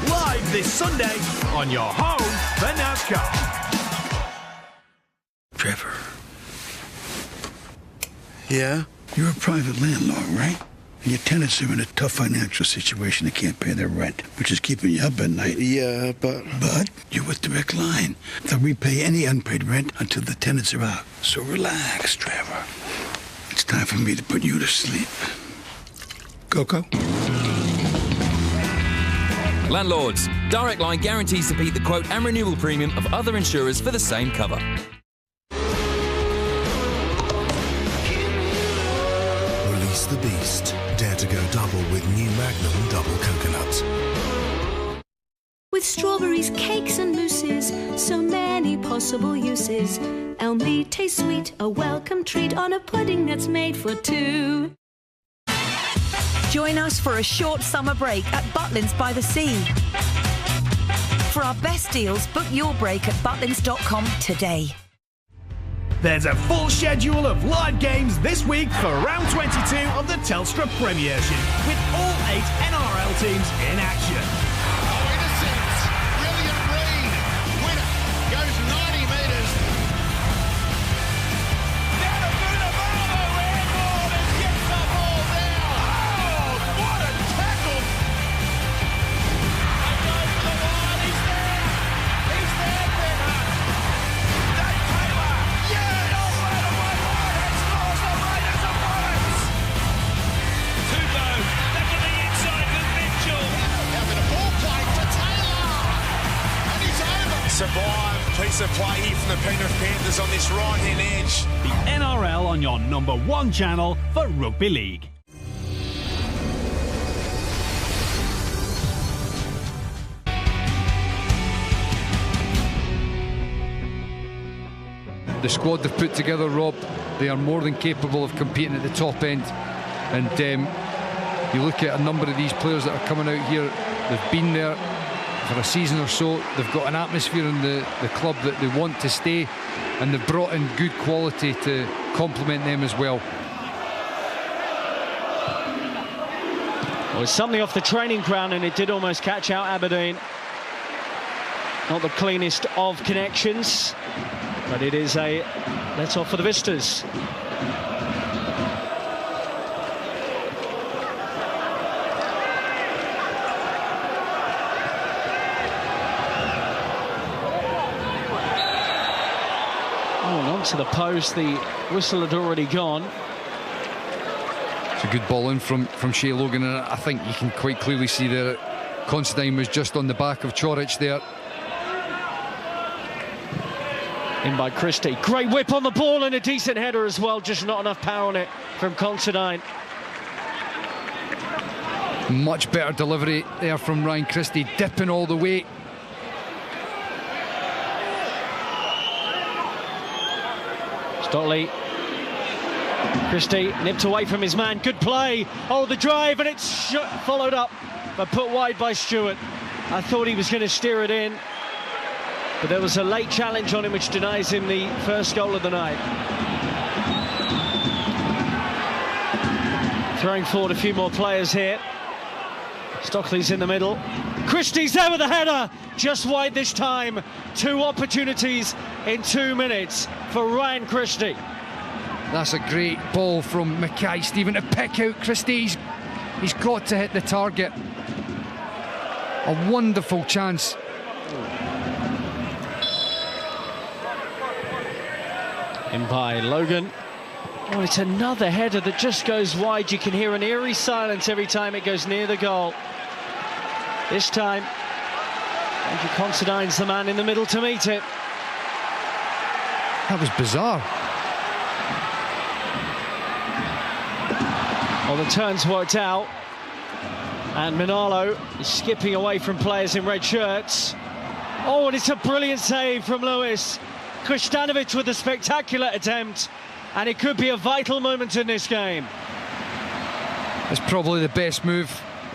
Glen. Live this Sunday on your home for NASCAR. Trevor. Yeah? You're a private landlord, right? And your tenants are in a tough financial situation. They can't pay their rent, which is keeping you up at night. Yeah, but you're with Direct Line. They'll repay any unpaid rent until the tenants are out. So relax, Trevor. It's time for me to put you to sleep. Coco? Landlords, Direct Line guarantees to beat the quote and renewal premium of other insurers for the same cover. Release the beast. Dare to go double with new Magnum Double Coconut. With strawberries, cakes and mousses, so many possible uses. Elmi tastes sweet, a welcome treat on a pudding that's made for two. Join us for a short summer break at Butlins by the Sea. For our best deals, book your break at butlins.com today. There's a full schedule of live games this week for round 22 of the Telstra Premiership, with all 8 NRL teams in action. Intercepts. Brilliant read. Winner goes 90 metres. Down to Vunivalu. Airborne and gets the ball down. Oh, what a tackle. They go for the line. He's there. He's there, Brenner. Dave Taylor. Yeah, all right away. Right, scores the Raiders opponents. To go. Back on the inside with Mitchell. Now with a ball play to Taylor. And he's over. Survive. Piece of play here from the Penrith Panthers on this right-hand edge. The NRL on your number 1 channel for Rugby League. The squad they've put together, Rob, they are more than capable of competing at the top end. And you look at a number of these players that are coming out here, they've been there for a season or so, they've got an atmosphere in the club that they want to stay, and they've brought in good quality to complement them as well. Well, it's something off the training ground, and it did almost catch out Aberdeen. Not the cleanest of connections, but it is a let-off for the visitors. into the post. The whistle had already gone. It's a good ball in from Shea Logan, and I think you can quite clearly see that Considine was just on the back of Chorich there. In by Christie. Great whip on the ball and a decent header as well, just not enough power on it from Considine. Much better delivery there from Ryan Christie, dipping all the way. Stotley. Christie nipped away from his man. Good play. Oh, the drive, and it's followed up, but put wide by Stewart. I thought he was going to steer it in, but there was a late challenge on him which denies him the first goal of the night. Throwing forward a few more players here. Stockley's in the middle. Christie's there with the header, just wide this time. 2 opportunities in 2 minutes for Ryan Christie. That's a great ball from Mackay-Steven to pick out Christie. He's got to hit the target. A wonderful chance. In by Logan. Oh, it's another header that just goes wide. You can hear an eerie silence every time it goes near the goal. This time, Andrew Considine's the man in the middle to meet it. That was bizarre. Well, the turn's worked out, and Minalo is skipping away from players in red shirts. Oh, and it's a brilliant save from Lewis. Kristanovic with a spectacular attempt, and it could be a vital moment in this game. It's probably the best move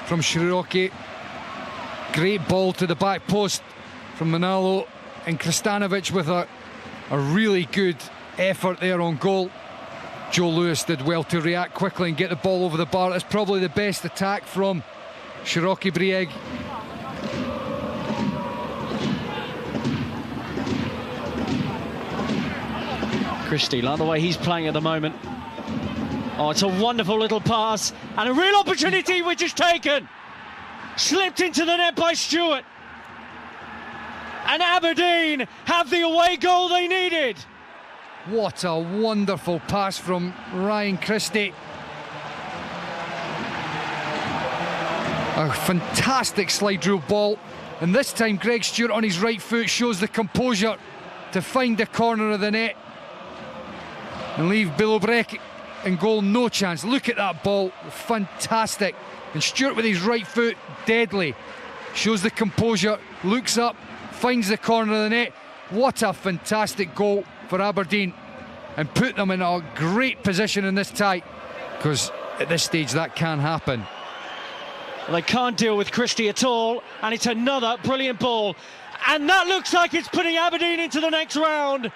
from Shiroki. Great ball to the back post from Minalo, and Kristanovic with a really good effort there on goal. Joe Lewis did well to react quickly and get the ball over the bar. It's probably the best attack from Shiroki Brieg. Christie, like the way he's playing at the moment. Oh, it's a wonderful little pass, and a real opportunity which is taken. Slipped into the net by Stewart. And Aberdeen have the away goal they needed. What a wonderful pass from Ryan Christie. A fantastic slide rule ball, and this time Greg Stewart on his right foot shows the composure to find the corner of the net and leave Billobrek in goal no chance. Look at that ball, fantastic. And Stewart with his right foot, deadly. Shows the composure, looks up, finds the corner of the net. What a fantastic goal for Aberdeen, and put them in a great position in this tie, because at this stage that can happen. Well, they can't deal with Christie at all, and it's another brilliant ball, and that looks like it's putting Aberdeen into the next round.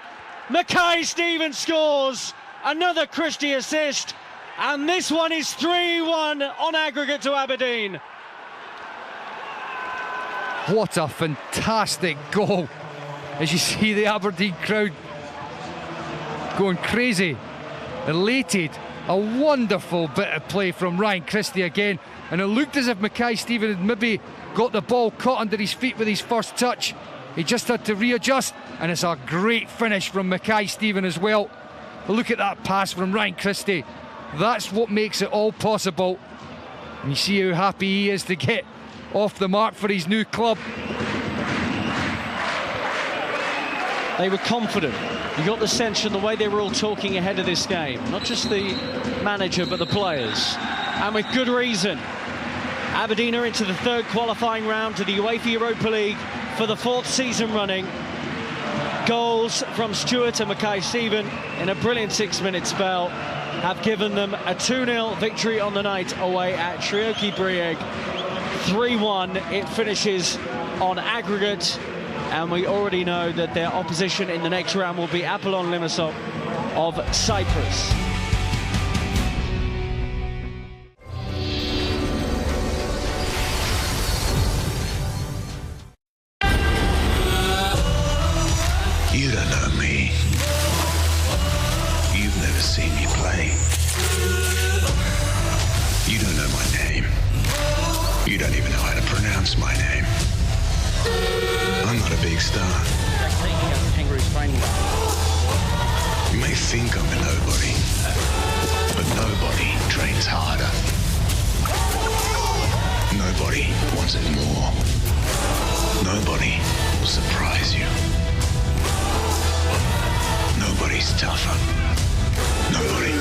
Mackay-Steven scores, another Christie assist, and this one is 3-1 on aggregate to Aberdeen. What a fantastic goal, as you see the Aberdeen crowd going crazy, elated. A wonderful bit of play from Ryan Christie again, and it looked as if Mackay-Steven had maybe got the ball caught under his feet with his first touch. He just had to readjust, and it's a great finish from Mackay-Steven as well. But look at that pass from Ryan Christie. That's what makes it all possible, and you see how happy he is to get off the mark for his new club. They were confident. You got the sense from the way they were all talking ahead of this game, not just the manager but the players, and with good reason. Aberdeen are into the 3rd qualifying round to the UEFA Europa League for the 4th season running. Goals from Stewart and Mackay-Steven in a brilliant 6-minute spell have given them a 2-0 victory on the night away at Shrioki Brieg. 3-1 it finishes on aggregate, and we already know that their opposition in the next round will be Apollon Limassol of Cyprus. You don't know me. You've never seen me play. You don't know my name. You don't even know how to pronounce my name. I'm not a big star. They think I'm a nobody, but nobody trains harder. Nobody wants it more. Nobody will surprise you. Nobody's tougher. Nobody.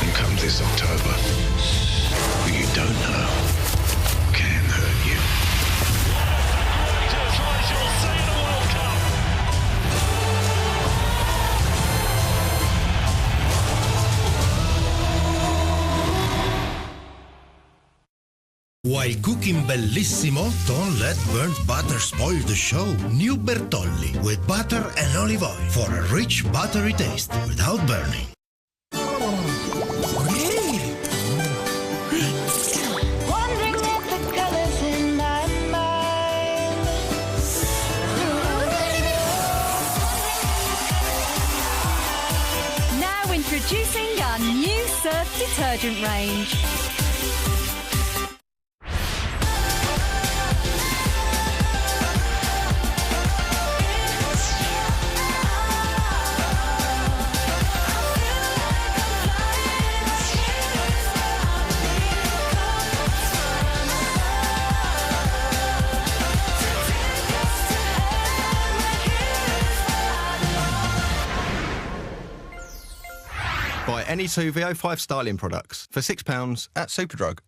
And come this October, who you don't know can hurt you. While cooking bellissimo, don't let burnt butter spoil the show. New Bertolli with butter and olive oil for a rich buttery taste without burning. Wondering at the colors in my mind. Now introducing our new Surf detergent range. Buy any two VO5 styling products for £6 at Superdrug.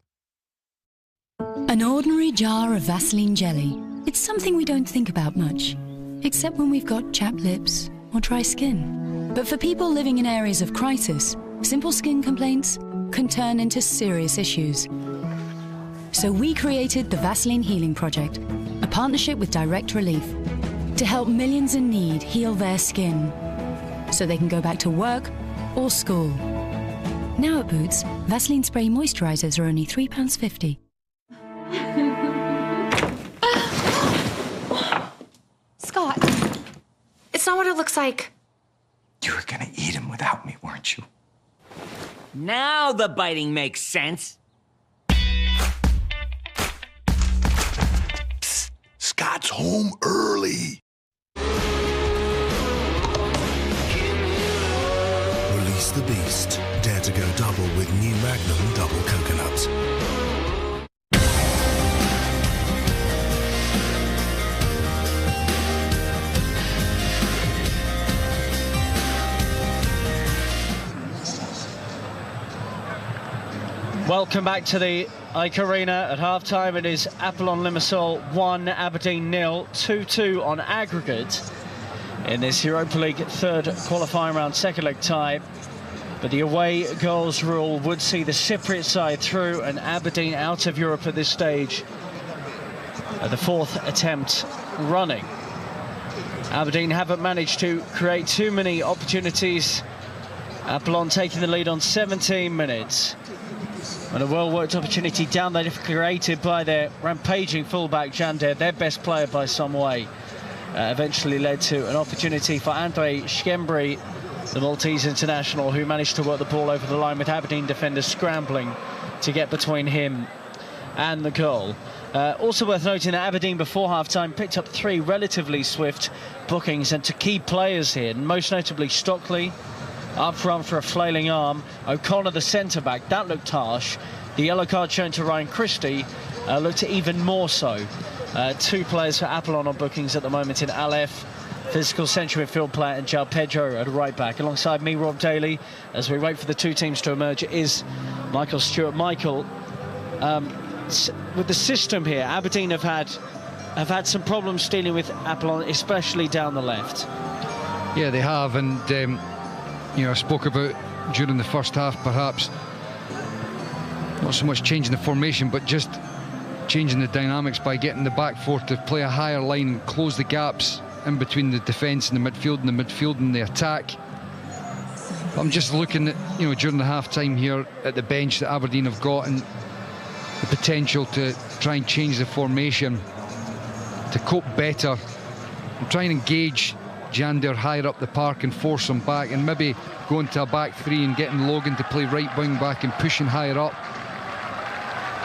An ordinary jar of Vaseline jelly. It's something we don't think about much, except when we've got chapped lips or dry skin. But for people living in areas of crisis, simple skin complaints can turn into serious issues. So we created the Vaseline Healing Project, a partnership with Direct Relief, to help millions in need heal their skin, so they can go back to work or school. Now at Boots, Vaseline Spray Moisturisers are only £3.50. Scott, it's not what it looks like. You were gonna eat him without me, weren't you? Now the biting makes sense. Psst, Scott's home early. Release the beast. Dare to go double with new Magnum Double Coconuts. Welcome back to the Ike Arena. At half-time, it is Apollon-Limassol 1, Aberdeen 0, 2-2 on aggregate in this Europa League third qualifying round second leg tie. But the away goals rule would see the Cypriot side through and Aberdeen out of Europe at this stage at the fourth attempt running. Aberdeen haven't managed to create too many opportunities. Apollon taking the lead on 17 minutes. And a well-worked opportunity down there created by their rampaging fullback Jander, their best player by some way. Eventually led to an opportunity for Andre Skembri, the Maltese international, who managed to work the ball over the line with Aberdeen defenders scrambling to get between him and the goal. Also worth noting that Aberdeen before half-time picked up 3 relatively swift bookings and to key players here, most notably Stockley up front for a flailing arm. O'Connor, the centre-back, that looked harsh. The yellow card shown to Ryan Christie looked even more so. 2 players for Apollon on bookings at the moment in Aleph, physical central midfield player, and João Pedro at right back. Alongside me, Rob Daly, as we wait for the 2 teams to emerge, is Michael Stewart. Michael, with the system here, Aberdeen have had some problems dealing with Apollon, especially down the left. Yeah, they have, and you know, I spoke about during the first half, perhaps not so much changing the formation, but just changing the dynamics by getting the back 4 to play a higher line and close the gaps in between the defence and the midfield and the attack. I'm just looking at, you know, during the half-time here at the bench that Aberdeen have got and the potential to try and change the formation to cope better and try and engage Jander higher up the park and force him back, and maybe going to a back 3 and getting Logan to play right wing back and pushing higher up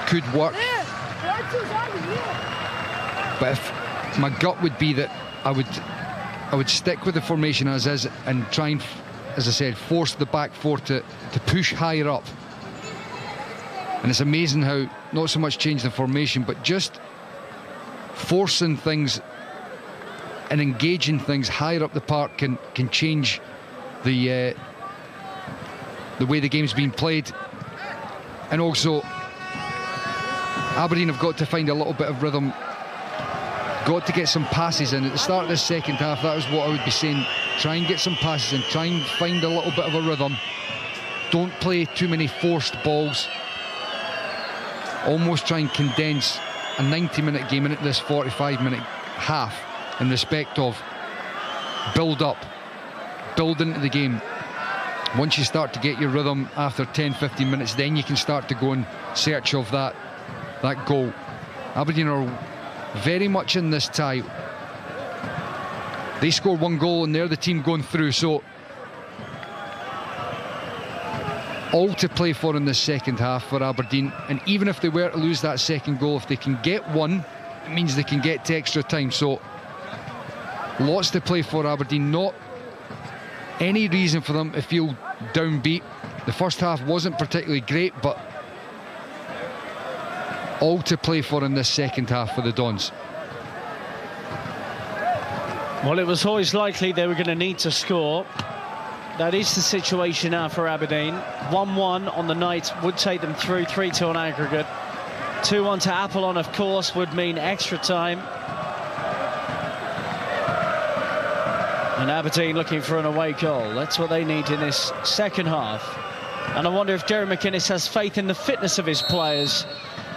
could work. But if my gut would be that I would I would stick with the formation as is and try and, as I said, force the back four to push higher up. And it's amazing how not so much change the formation, but just forcing things and engaging things higher up the park can change the way the game's being played. And also Aberdeen have got to find a little bit of rhythm, got to get some passes in. At the start of the second half, that was what I would be saying. Try and get some passes in, try and find a little bit of a rhythm. Don't play too many forced balls. Almost try and condense a 90-minute game into this 45-minute half in respect of build up, build into the game. Once you start to get your rhythm after 10-15 minutes, then you can start to go in search of that goal. Aberdeen are very much in this tie. They score one goal and they're the team going through, so all to play for in the second half for Aberdeen. And even if they were to lose that second goal, if they can get one, it means they can get to extra time. So lots to play for Aberdeen. Not any reason for them to feel downbeat. The first half wasn't particularly great, but all to play for in this second half for the Dons. Well, it was always likely they were going to need to score. That is the situation now for Aberdeen. 1-1 on the night would take them through, 3-2 on aggregate. 2-1 to Apollon, of course, would mean extra time. And Aberdeen looking for an away goal. That's what they need in this second half. And I wonder if Derek McInnes has faith in the fitness of his players,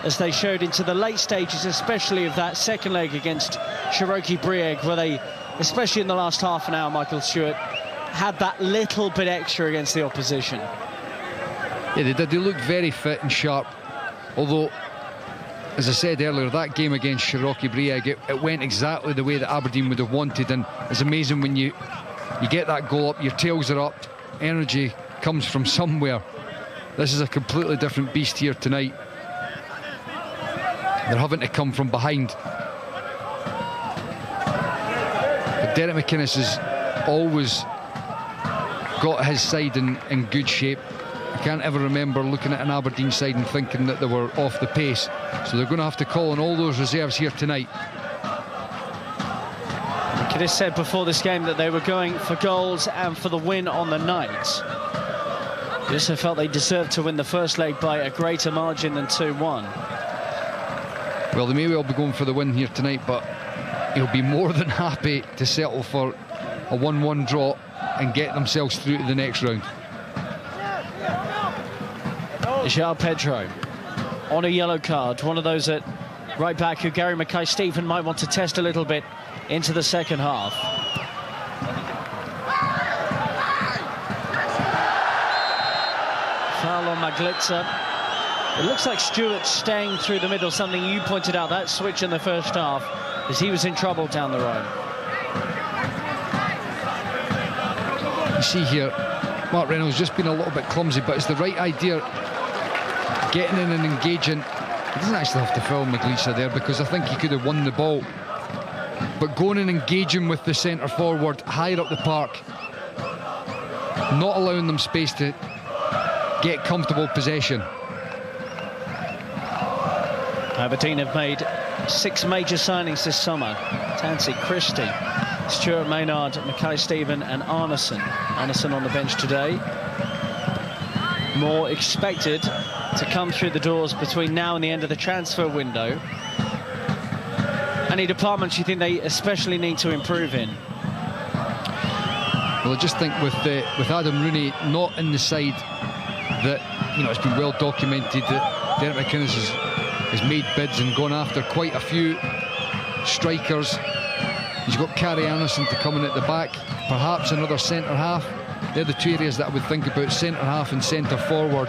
as they showed into the late stages, especially of that second leg against Cherokee Brieg, where they, especially in the last half an hour, Michael Stewart, had that little bit extra against the opposition. Yeah, they did. They looked very fit and sharp. Although, as I said earlier, that game against Cherokee Brieg, it went exactly the way that Aberdeen would have wanted. And it's amazing when you get that goal up, your tails are up, energy comes from somewhere. This is a completely different beast here tonight. They're having to come from behind. But Derek McInnes has always got his side in good shape. I can't ever remember looking at an Aberdeen side and thinking that they were off the pace. So they're going to have to call on all those reserves here tonight. McInnes said before this game that they were going for goals and for the win on the night. He also felt they deserved to win the first leg by a greater margin than 2-1. Well, they may well be going for the win here tonight, but he'll be more than happy to settle for a 1-1 draw and get themselves through to the next round. João Pedro on a yellow card, one of those at right back who Gary Mackay-Stephen might want to test a little bit into the second half. Foul on Maglitza. It looks like Stewart staying through the middle, something you pointed out, that switch in the first half, as he was in trouble down the road. You see here, Mark Reynolds just been a little bit clumsy, but it's the right idea, getting in and engaging. He doesn't actually have to foul Maglitza there, because I think he could have won the ball. But going and engaging with the centre forward higher up the park, not allowing them space to get comfortable possession. Aberdeen have made 6 major signings this summer. Tansy, Christie, Stuart Maynard, Mackay-Stephen and Arneson. Arneson on the bench today. More expected to come through the doors between now and the end of the transfer window. Any departments you think they especially need to improve in? Well, I just think with Adam Rooney not in the side, that, you know, it's been well documented that Derek McInnes has made bids and gone after quite a few strikers. He's got Carrie Arneson to come in at the back, perhaps another centre half. They're the two areas that I would think about, centre half and centre forward.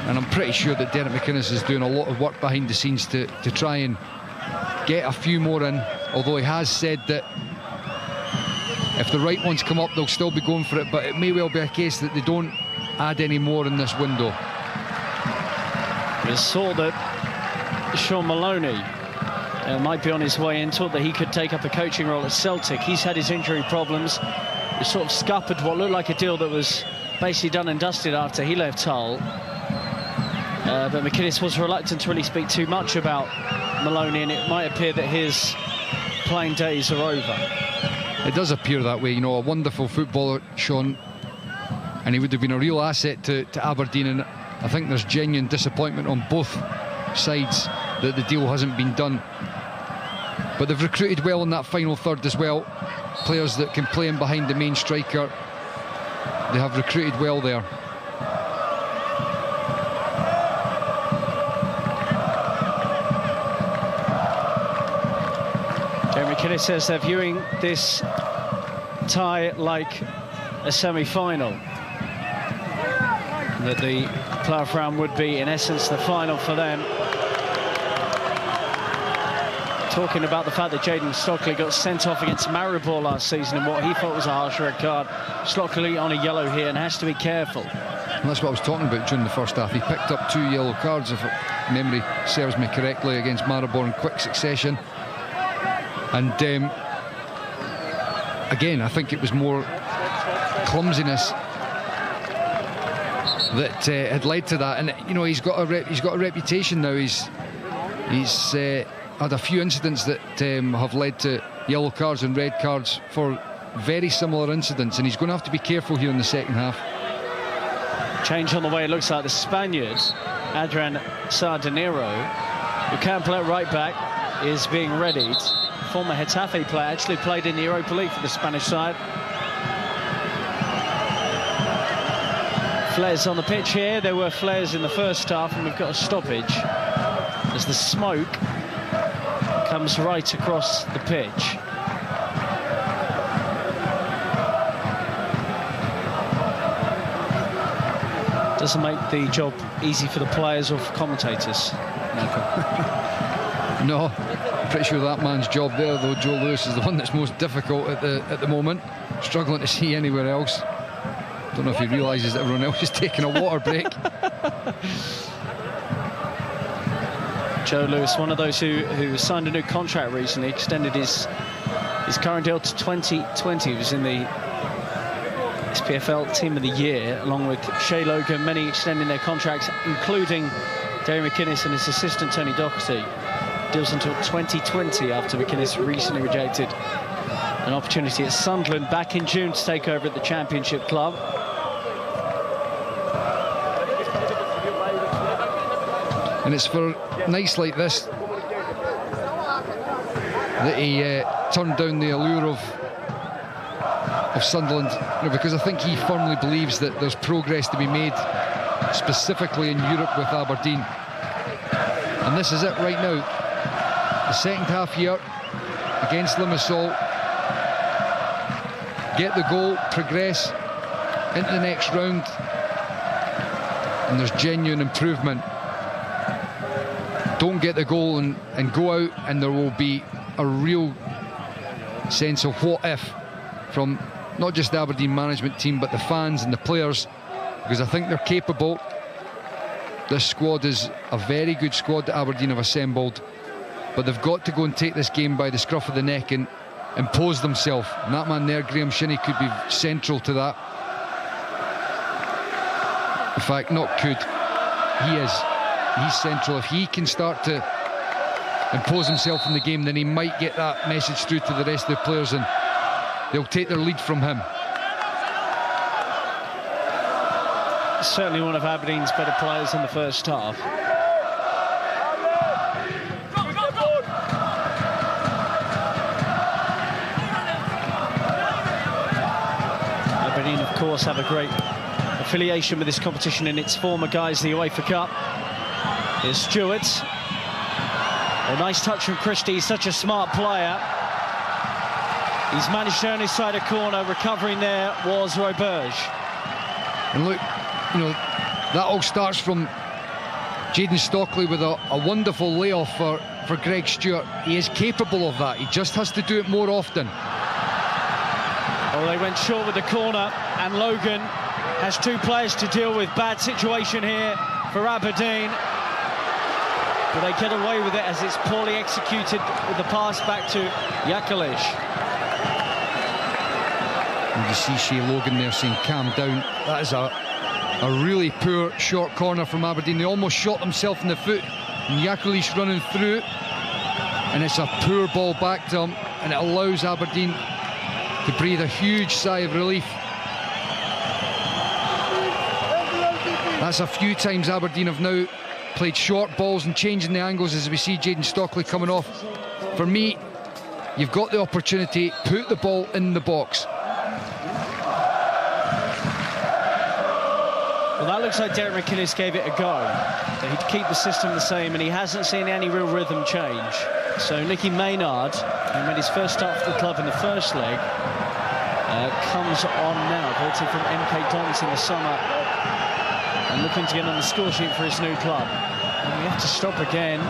And I'm pretty sure that Derek McInnes is doing a lot of work behind the scenes to try and get a few more in, although he has said that if the right ones come up, they'll still be going for it, but it may well be a case that they don't add any more in this window. We saw that Sean Maloney might be on his way in, thought that he could take up a coaching role at Celtic. He's had his injury problems. He sort of scuppered what looked like a deal that was basically done and dusted after he left Hull. But McInnes was reluctant to really speak too much about Maloney, and it might appear that his playing days are over. It does appear that way. You know, a wonderful footballer, Sean, and he would have been a real asset to Aberdeen, and I think there's genuine disappointment on both sides that the deal hasn't been done. But they've recruited well in that final third as well. Players that can play in behind the main striker. They have recruited well there. Jeremy McInnes says they're viewing this tie like a semi-final. That the playoff round would be, in essence, the final for them. Talking about the fact that Jayden Stockley got sent off against Maribor last season in what he thought was a harsh red card. Stockley on a yellow here and has to be careful. And that's what I was talking about during the first half. He picked up 2 yellow cards, if memory serves me correctly, against Maribor in quick succession. And again, I think it was more clumsiness that had led to that. And you know, he's got a reputation now. He's had a few incidents that have led to yellow cards and red cards for very similar incidents, and he's going to have to be careful here in the second half. Change on the way. It looks like the Spaniard Adrian Sardanero, who can play at right back, is being readied. Former Getafe player, actually played in the Europa League for the Spanish side. Flares on the pitch here. There were flares in the first half, and we've got a stoppage as the smoke comes right across the pitch. Doesn't make the job easy for the players or for commentators, Michael. No, I'm pretty sure that man's job there, though, Joe Lewis, is the one that's most difficult at the moment. Struggling to see anywhere else. Don't know if he realises that everyone else is taking a water break. Joe Lewis, one of those who signed a new contract recently, extended his current deal to 2020. He was in the SPFL Team of the Year, along with Shay Logan, many extending their contracts, including Derry McInnes and his assistant Tony Doherty. Deals until 2020 after McInnes recently rejected an opportunity at Sunderland back in June to take over at the Championship club. And it's for nights like this that he turned down the allure of Sunderland, you know, because I think he firmly believes that there's progress to be made, specifically in Europe with Aberdeen. And this is it right now. The second half here against Limassol. Get the goal, progress into the next round, and there's genuine improvement. Don't get the goal and go out, and there will be a real sense of what if from not just the Aberdeen management team but the fans and the players, because I think they're capable. This squad is a very good squad that Aberdeen have assembled, but they've got to go and take this game by the scruff of the neck and impose themselves. And that man there, Graham Shinney, could be central to that. In fact, not could, he is. He's central. If he can start to impose himself in the game, then he might get that message through to the rest of the players and they'll take their lead from him. Certainly one of Aberdeen's better players in the first half. Aberdeen, of course, have a great affiliation with this competition in its former guise, the UEFA Cup. Here's Stewart. A nice touch from Christie. He's such a smart player. He's managed to earn his side a corner. Recovering there was Roberge. And look, you know, that all starts from Jayden Stockley with a wonderful layoff for Greg Stewart. He is capable of that. He just has to do it more often. Well, they went short with the corner, and Logan has 2 players to deal with. Bad situation here for Aberdeen. but they get away with it as it's poorly executed with the pass back to Jakalic. And you see Shea Logan there saying, calm down. That is a really poor short corner from Aberdeen. They almost shot themselves in the foot. And Jakalic running through. And it's a poor ball back to him. And it allows Aberdeen to breathe a huge sigh of relief. That's a few times Aberdeen have now played short balls and changing the angles as we see Jayden Stockley coming off. For me, you've got the opportunity, put the ball in the box. Well, that looks like Derek McInnes gave it a go. That he'd keep the system the same, and he hasn't seen any real rhythm change. So Nicky Maynard, who made his first start for the club in the first leg, comes on now, voted from MK Dons in the summer, and looking to get on the score sheet for his new club. And we have to stop again.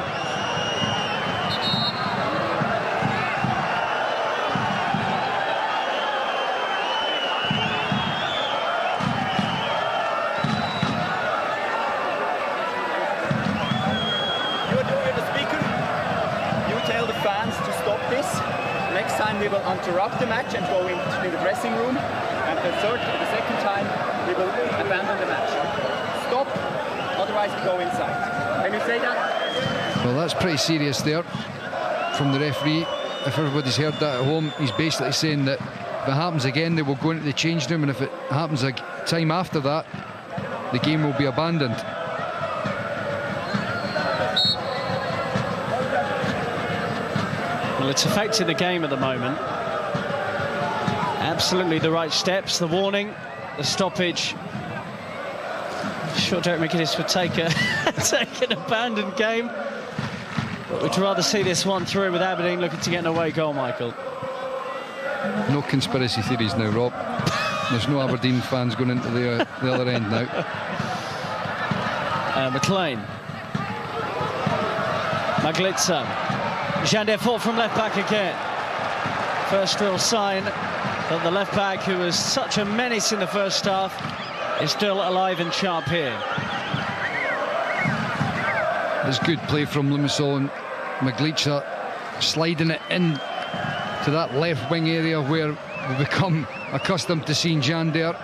We will interrupt the match and go into the dressing room, and the second time we will abandon the match. Stop, otherwise we go inside. Can you say that? Well, that's pretty serious there from the referee. If everybody's heard that at home, he's basically saying that if it happens again, they will go into the change room, and if it happens a time after that, the game will be abandoned. Well, it's affecting the game at the moment. Absolutely the right steps, the warning, the stoppage. I'm sure Derek McInnes would take an abandoned game. But we'd rather see this one through with Aberdeen looking to get an away goal, Michael. No conspiracy theories now, Rob. There's no Aberdeen fans going into the other end now. McLean. Maglitza. Jean Defort from left back again. First real sign that the left back, who was such a menace in the first half, is still alive and sharp here. There's good play from Limassol, and Maglitza sliding it in to that left wing area where we've become accustomed to seeing Jan there.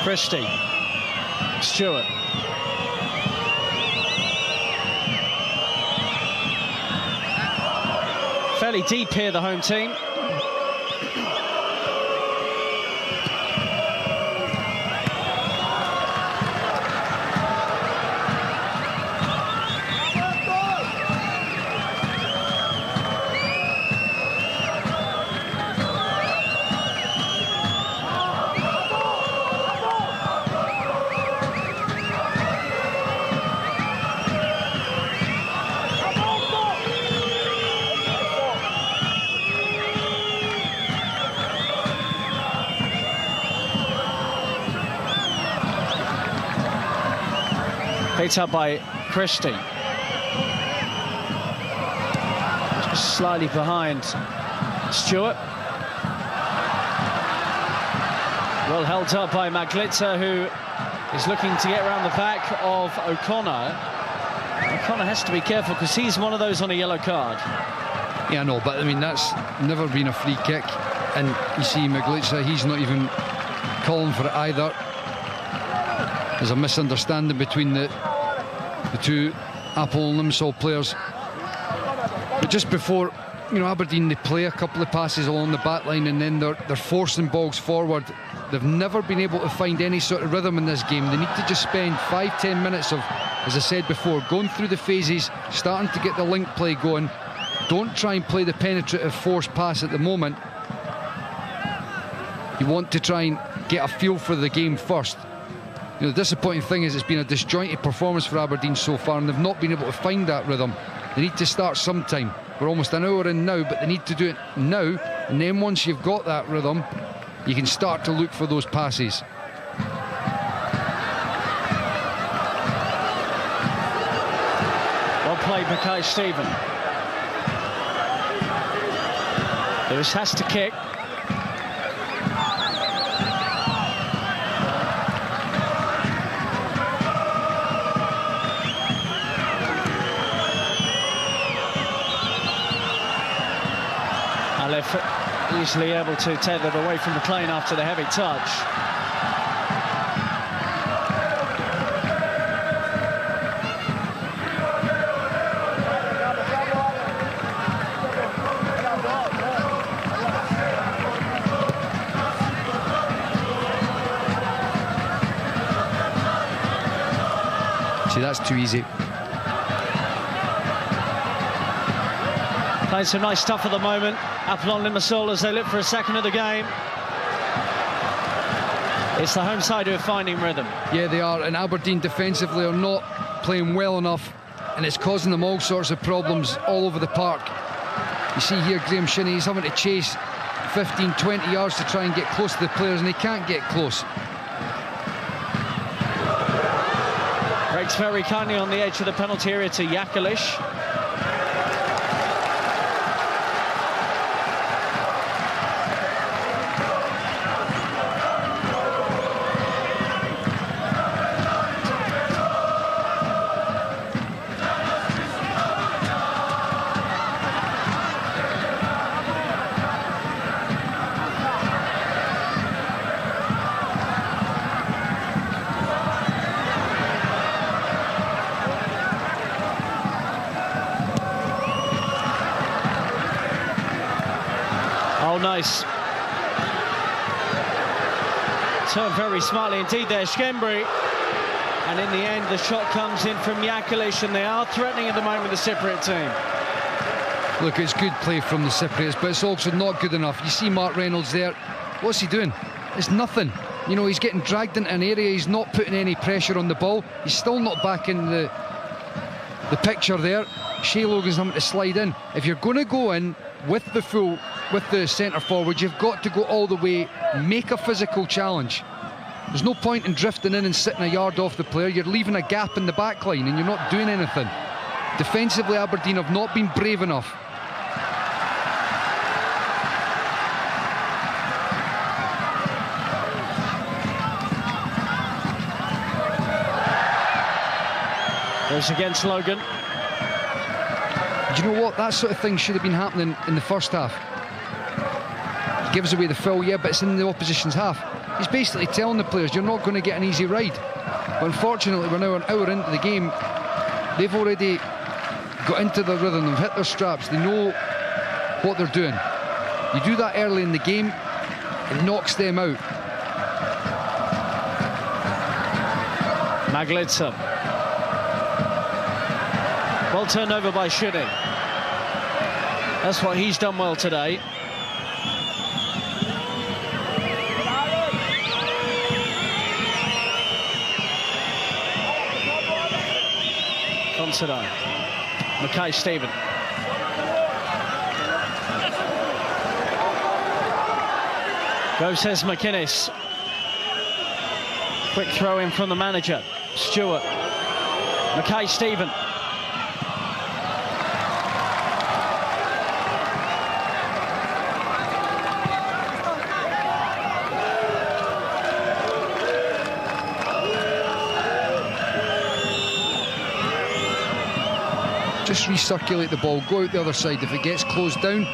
Christie, Stewart. Fairly deep here, the home team. Picked up by Christie. Just slightly behind Stewart. Well held up by Maglitza, who is looking to get around the back of O'Connor. O'Connor has to be careful because he's one of those on a yellow card. Yeah, I know, but I mean, that's never been a free kick. And you see Maglitza, he's not even calling for it either. There's a misunderstanding between the two Apollon-Limassol players. But just before, you know, Aberdeen, they play a couple of passes along the back line and then they're forcing balls forward. They've never been able to find any sort of rhythm in this game. They need to just spend 5-10 minutes of, as I said before, going through the phases, starting to get the link play going. Don't try and play the penetrative force pass at the moment. You want to try and get a feel for the game first. You know, the disappointing thing is it's been a disjointed performance for Aberdeen so far, and they've not been able to find that rhythm. They need to start sometime. We're almost an hour in now, but they need to do it now, and then once you've got that rhythm, you can start to look for those passes. play Mackay Stephen. Lewis has to kick. Aleph easily able to take that away from McLean after the heavy touch. See, that's too easy. Playing some nice stuff at the moment. Apollon-Limassol as they look for a second of the game. It's the home side who are finding rhythm. Yeah, they are, and Aberdeen defensively are not playing well enough, and it's causing them all sorts of problems all over the park. You see here Graham Shinney, he's having to chase 15, 20 yards to try and get close to the players, and he can't get close. Breaks very kindly on the edge of the penalty area to Yakalish. Oh, nice. Turned very smartly indeed there, Skembri. And in the end, the shot comes in from Yakalish, and they are threatening at the moment the Cypriot team. Look, it's good play from the Cypriots, but it's also not good enough. You see Mark Reynolds there. What's he doing? It's nothing. You know, he's getting dragged into an area. He's not putting any pressure on the ball. He's still not back in the picture there. Shea Logan's having to slide in. If you're going to go in with the centre forward, you've got to go all the way, make a physical challenge. There's no point in drifting in and sitting a yard off the player. You're leaving a gap in the back line and you're not doing anything. Defensively, Aberdeen have not been brave enough. Goes against Logan. Do you know what? That sort of thing should have been happening in the first half. He gives away the foul, yeah, but it's in the opposition's half. He's basically telling the players, you're not going to get an easy ride. But unfortunately, we're now an hour into the game. They've already got into their rhythm, they've hit their straps, they know what they're doing. You do that early in the game, it knocks them out. Maglitsa. Well turned over by Shinney. That's what he's done well today. Considine. Mackay Stephen. Go, says McInnes. Quick throw in from the manager, Stewart. Mackay Stephen. Just recirculate the ball, go out the other side. If it gets closed down,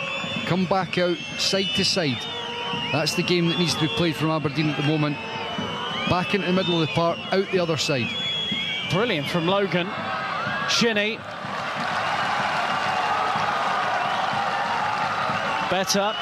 come back out side to side. That's the game that needs to be played from Aberdeen at the moment. Back into the middle of the park, out the other side. Brilliant from Logan. Shinney. Better.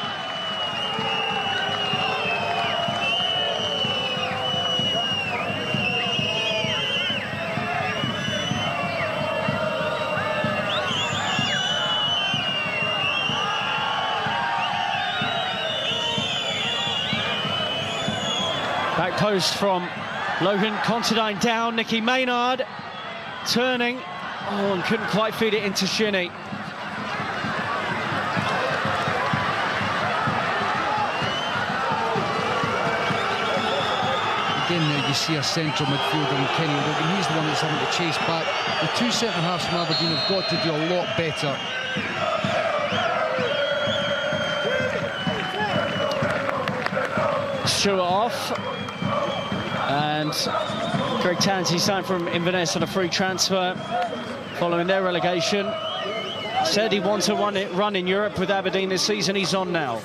Back post from Logan. Considine down. Nicky Maynard turning. Oh, and couldn't quite feed it into Shinney. again there you see a central midfielder in Kenny Logan. He's the one that's having to chase back. The two centre-halves from Aberdeen have got to do a lot better. Stewart off, and Greg Tansey signed from Inverness on a free transfer following their relegation. Said he wants to run in Europe with Aberdeen this season. He's on now.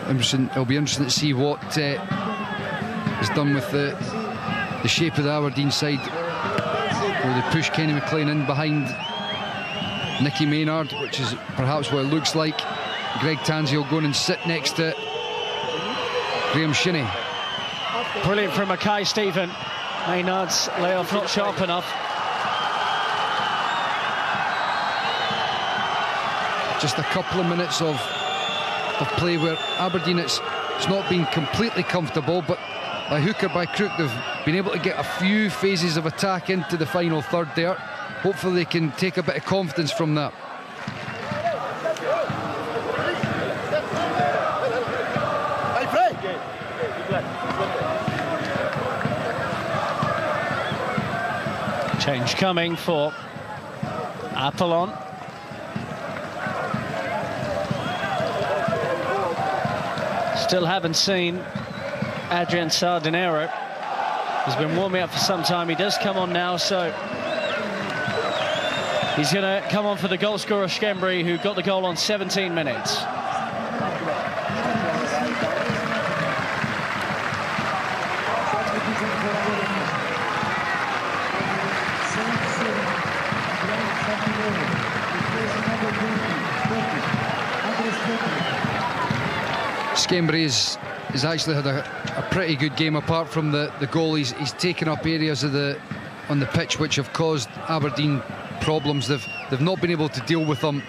It'll be interesting to see what is done with the shape of the Aberdeen side. Will they push Kenny McLean in behind Nicky Maynard, which is perhaps what it looks like. Greg Tansey will go in and sit next to Graham Shinney. Brilliant from Mackay Stephen. Maynard's layoff not sharp enough. Just a couple of minutes of play where Aberdeen, it's not been completely comfortable, but by hook or by crook they've been able to get a few phases of attack into the final third there. Hopefully they can take a bit of confidence from that. Change coming for Apollon. Still haven't seen Adrian Sardinero. He's been warming up for some time. He does come on now, so he's going to come on for the goal scorer Skembri, who got the goal on 17 minutes. Skembri has actually had a pretty good game. Apart from the goal, he's taken up areas of on the pitch which have caused Aberdeen problems. They've not been able to deal with them.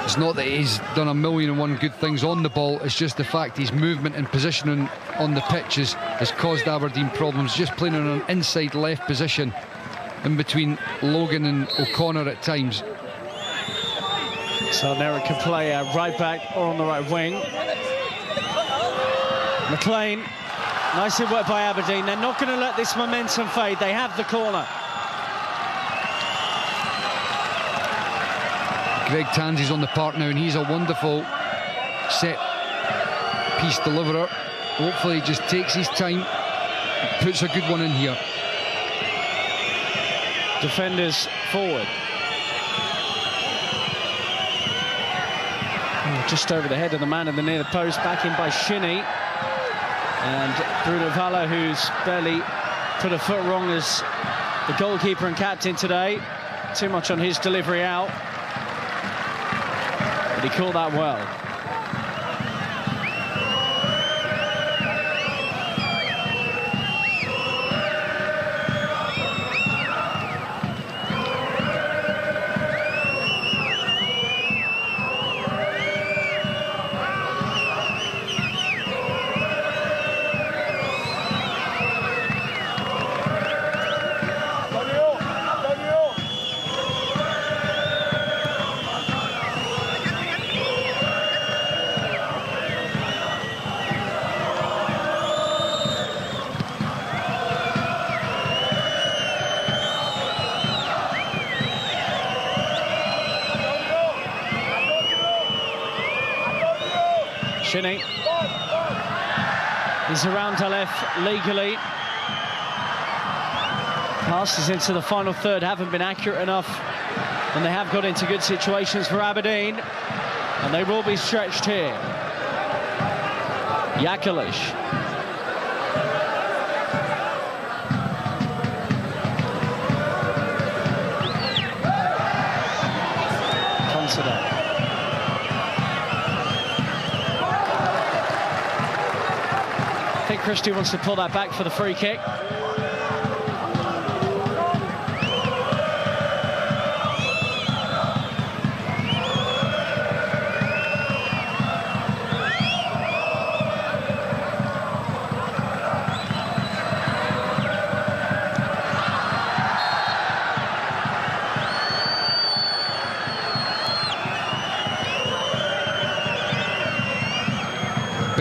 It's not that he's done 1,000,001 good things on the ball, it's just the fact his movement and positioning on the pitches has caused Aberdeen problems. Just playing in an inside left position in between Logan and O'Connor at times. So Eric can play right back or on the right wing. McLean, nicely worked by Aberdeen. They're not going to let this momentum fade. They have the corner. Greg Tansey's on the park now, and he's a wonderful set piece deliverer. Hopefully he just takes his time, puts a good one in here. Defenders forward. Just over the head of the man in the near the post, back in by Shinney. And Bruno Valla, who's barely put a foot wrong as the goalkeeper and captain today. Too much on his delivery out. But he caught that well. Shinney. He's around to left legally. Passes into the final third haven't been accurate enough, and they have got into good situations for Aberdeen, and they will be stretched here. Jakalish. Consider. I think Christie wants to pull that back for the free kick.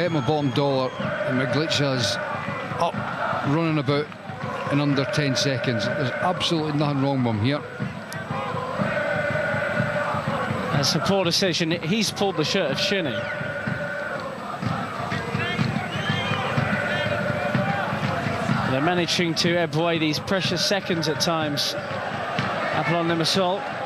bet my bottom dollar that Maglica's up, running about in under 10 seconds. There's absolutely nothing wrong with him here. That's a poor decision. He's pulled the shirt of Shinny. They're managing to ebb away these precious seconds at times. Apollon-Limassol.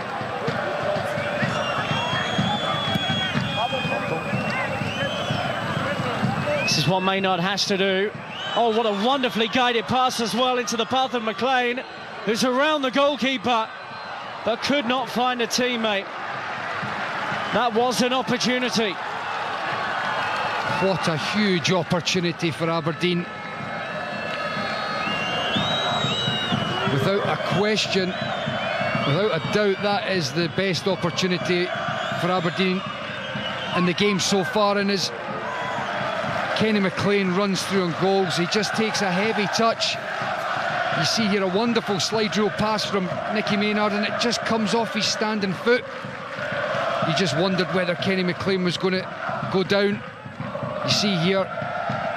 This is what Maynard has to do. Oh, what a wonderfully guided pass as well into the path of McLean, who's around the goalkeeper, but could not find a teammate. That was an opportunity. What a huge opportunity for Aberdeen. Without a question, without a doubt, that is the best opportunity for Aberdeen in the game so far. And as Kenny McLean runs through on goals, he just takes a heavy touch. You see here a wonderful slide rule pass from Nicky Maynard, and it just comes off his standing foot. You just wondered whether Kenny McLean was going to go down. You see here,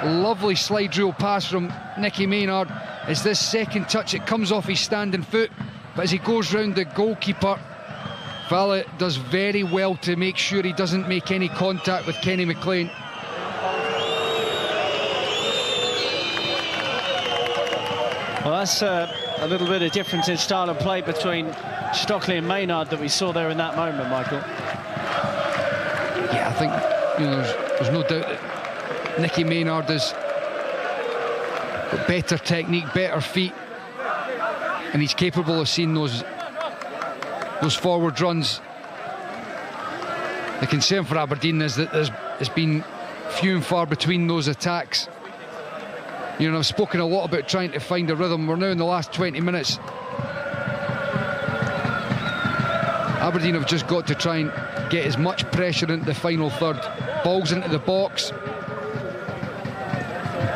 lovely slide rule pass from Nicky Maynard. It's this second touch, it comes off his standing foot, but as he goes round the goalkeeper, Vala does very well to make sure he doesn't make any contact with Kenny McLean. Well, that's a little bit of difference in style of play between Stockley and Maynard that we saw there in that moment, Michael. Yeah, I think there's no doubt that Nicky Maynard has got better technique, better feet, and he's capable of seeing those forward runs. The concern for Aberdeen is that it's been few and far between those attacks. You know, I've spoken a lot about trying to find a rhythm. We're now in the last 20 minutes. Aberdeen have just got to try and get as much pressure into the final third. Balls into the box,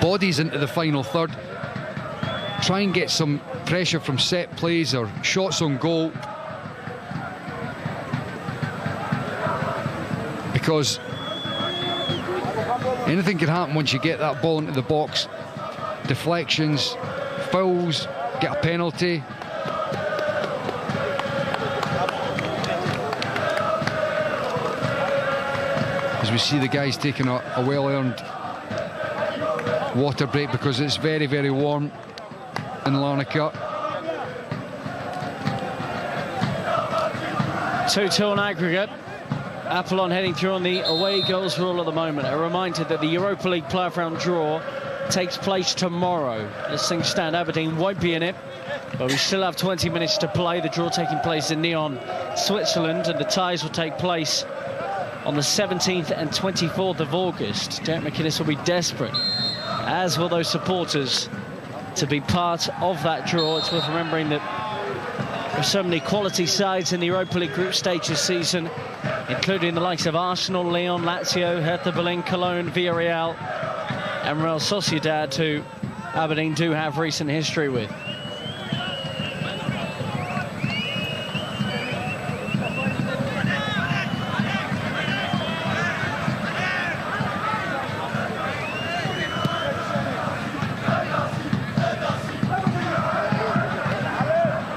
bodies into the final third. Try and get some pressure from set plays or shots on goal. Because anything can happen once you get that ball into the box. Deflections, fouls, get a penalty. As we see the guys taking a well-earned water break because it's very, very warm in Larnaca. 2-2 on aggregate. Apollon heading through on the away goals rule at the moment. A reminder that the Europa League playoff round draw takes place tomorrow. As things stand, Aberdeen won't be in it, but we still have 20 minutes to play. The draw taking place in Nyon, Switzerland, and the ties will take place on the 17th and 24th of August. Derek McInnes will be desperate, as will those supporters, to be part of that draw. It's worth remembering that there are so many quality sides in the Europa League group stage this season, including the likes of Arsenal, Lyon, Lazio, Hertha Berlin, Cologne, Villarreal and Real Sociedad, who Aberdeen do have recent history with.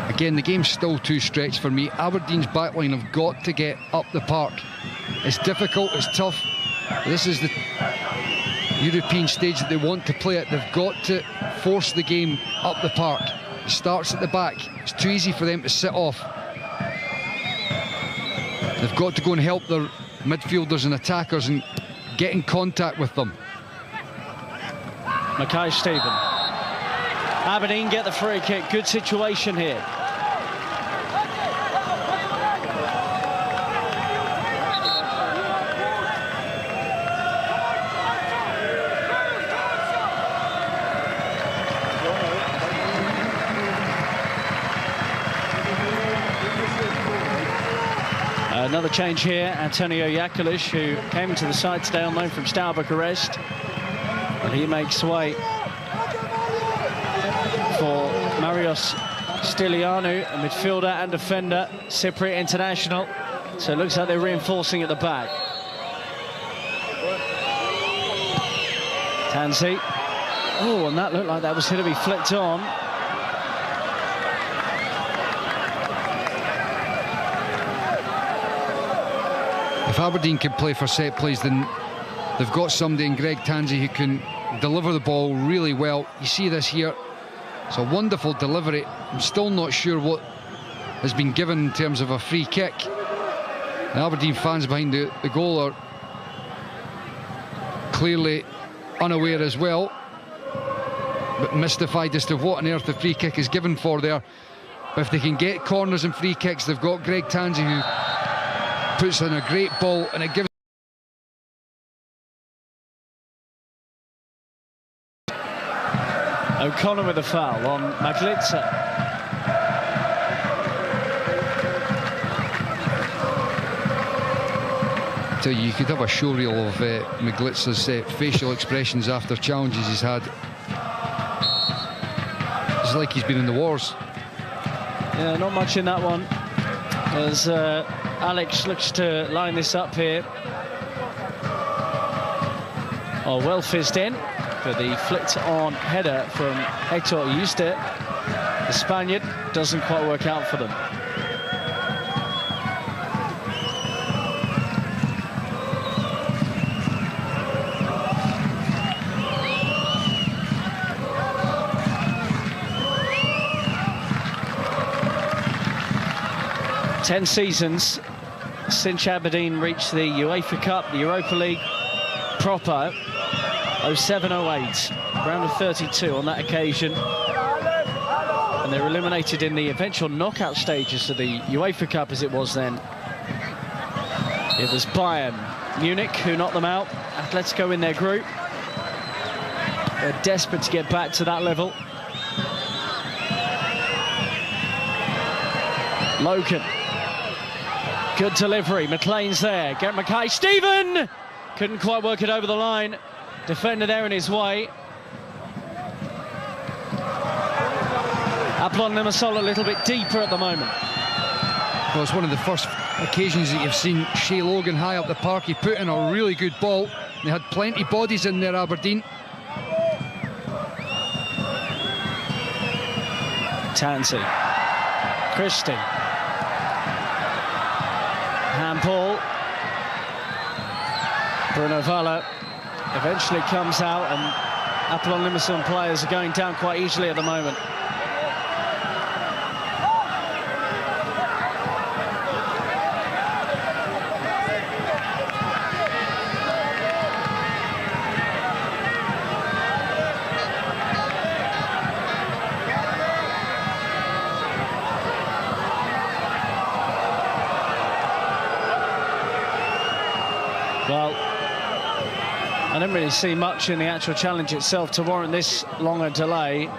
Again, the game's still too stretched for me. Aberdeen's backline have got to get up the park. It's difficult, it's tough. This is the European stage that they want to play at. They've got to force the game up the park. It starts at the back. It's too easy for them to sit off. They've got to go and help their midfielders and attackers and get in contact with them. Mackay Stephen. Aberdeen get the free kick. Good situation here. Another change here, Antonio Yakulic, who came into the side today on loan from Steaua Bucharest. And he makes way for Marios Stilianu, a midfielder and defender, Cypriot international. So it looks like they're reinforcing at the back. Tansey. Oh, and that looked like that was going to be flicked on. If Aberdeen can play for set plays, then they've got somebody in Greg Tansey who can deliver the ball really well. You see this here. It's a wonderful delivery. I'm still not sure what has been given in terms of a free kick. The Aberdeen fans behind the goal are clearly unaware as well, but mystified as to what on earth the free kick is given for there. But if they can get corners and free kicks, they've got Greg Tansey who puts in a great ball, and it gives O'Connor with a foul on Maglitza. So you could have a showreel of Maglitza's facial expressions after challenges he's had. It's like he's been in the wars. Yeah, not much in that one, as Alex looks to line this up here. Oh, well fizzed in, but the flicked on header from Hector Euste, the Spaniard, doesn't quite work out for them. Ten seasons since Aberdeen reached the UEFA Cup, the Europa League proper, 07-08, round of 32 on that occasion. And they were eliminated in the eventual knockout stages of the UEFA Cup, as it was then. It was Bayern Munich who knocked them out. Atletico in their group. They're desperate to get back to that level. Loken. Good delivery, McLean's there. Garrett Mackay, Stephen! Couldn't quite work it over the line. Defender there in his way. Apollon-Limassol a little bit deeper at the moment. Well, it's one of the first occasions that you've seen Shea Logan high up the park. He put in a really good ball. They had plenty bodies in there, Aberdeen. Tansey. Christie. Handball. Bruno Valla eventually comes out, and Apollon-Limassol players are going down quite easily at the moment. Well, I didn't really see much in the actual challenge itself to warrant this long a delay.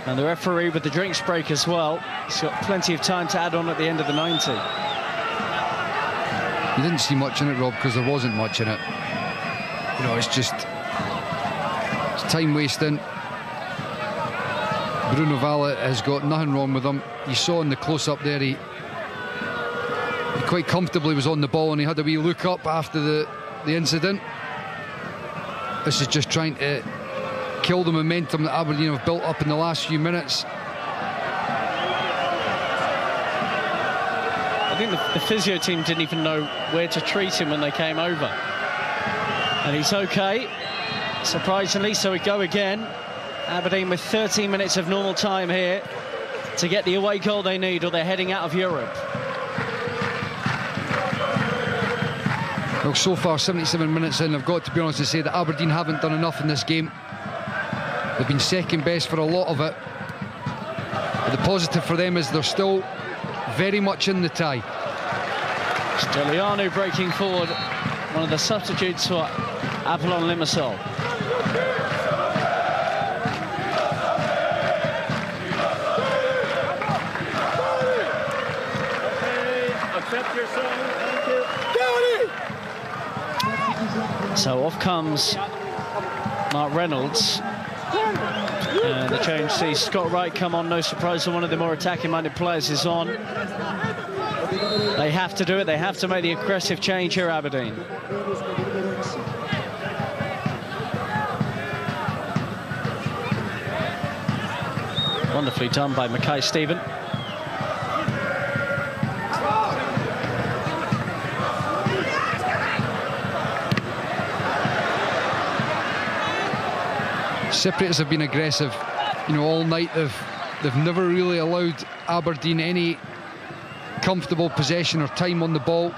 And the referee with the drinks break as well. He's got plenty of time to add on at the end of the 90. You didn't see much in it, Rob, because there wasn't much in it. You know, it's time wasting. Bruno Valla has got nothing wrong with him. You saw in the close-up there, he quite comfortably was on the ball, and he had a wee look up after the incident. This is just trying to kill the momentum that Aberdeen have built up in the last few minutes. I think the physio team didn't even know where to treat him when they came over. And he's okay, surprisingly, so we go again. Aberdeen with 13 minutes of normal time here to get the away goal they need, or they're heading out of Europe. Well, so far, 77 minutes in, I've got to be honest and say that Aberdeen haven't done enough in this game. They've been second best for a lot of it. But the positive for them is they're still very much in the tie. Stiliano breaking forward, one of the substitutes for Apollon-Limassol. Accept yourself. So off comes Mark Reynolds. And the change sees Scott Wright come on. No surprise that one of the more attacking-minded players is on. They have to do it. They have to make the aggressive change here, Aberdeen. Wonderfully done by Mackay Stephen. Cypriots have been aggressive, you know, all night. They've never really allowed Aberdeen any comfortable possession or time on the ball.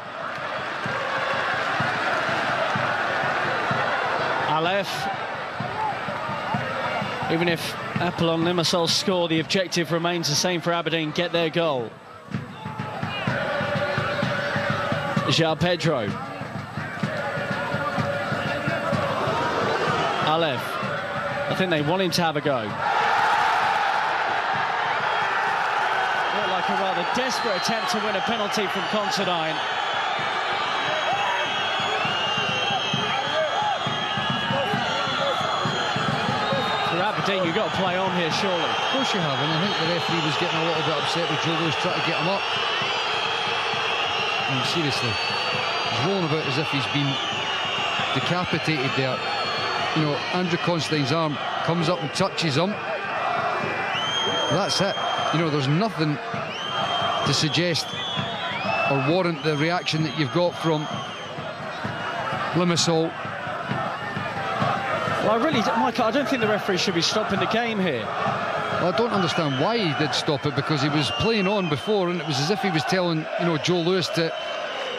Aleph. Even if Apollon-Limassol score, the objective remains the same for Aberdeen, get their goal. João Pedro. Aleph. I think they want him to have a go. Looked like a rather desperate attempt to win a penalty from Considine. For Aberdeen, you've got to play on here, surely. Of course you have, and I think the referee was getting a little bit upset with Joe Lewis trying to get him up. I mean, seriously, he's rolling about as if he's been decapitated there. You know, Andrew Considine's arm comes up and touches him. That's it. You know, there's nothing to suggest or warrant the reaction that you've got from Limassol. Well, Michael, I don't think the referee should be stopping the game here. Well, I don't understand why he did stop it, because he was playing on before, and it was as if he was telling, you know, Joe Lewis to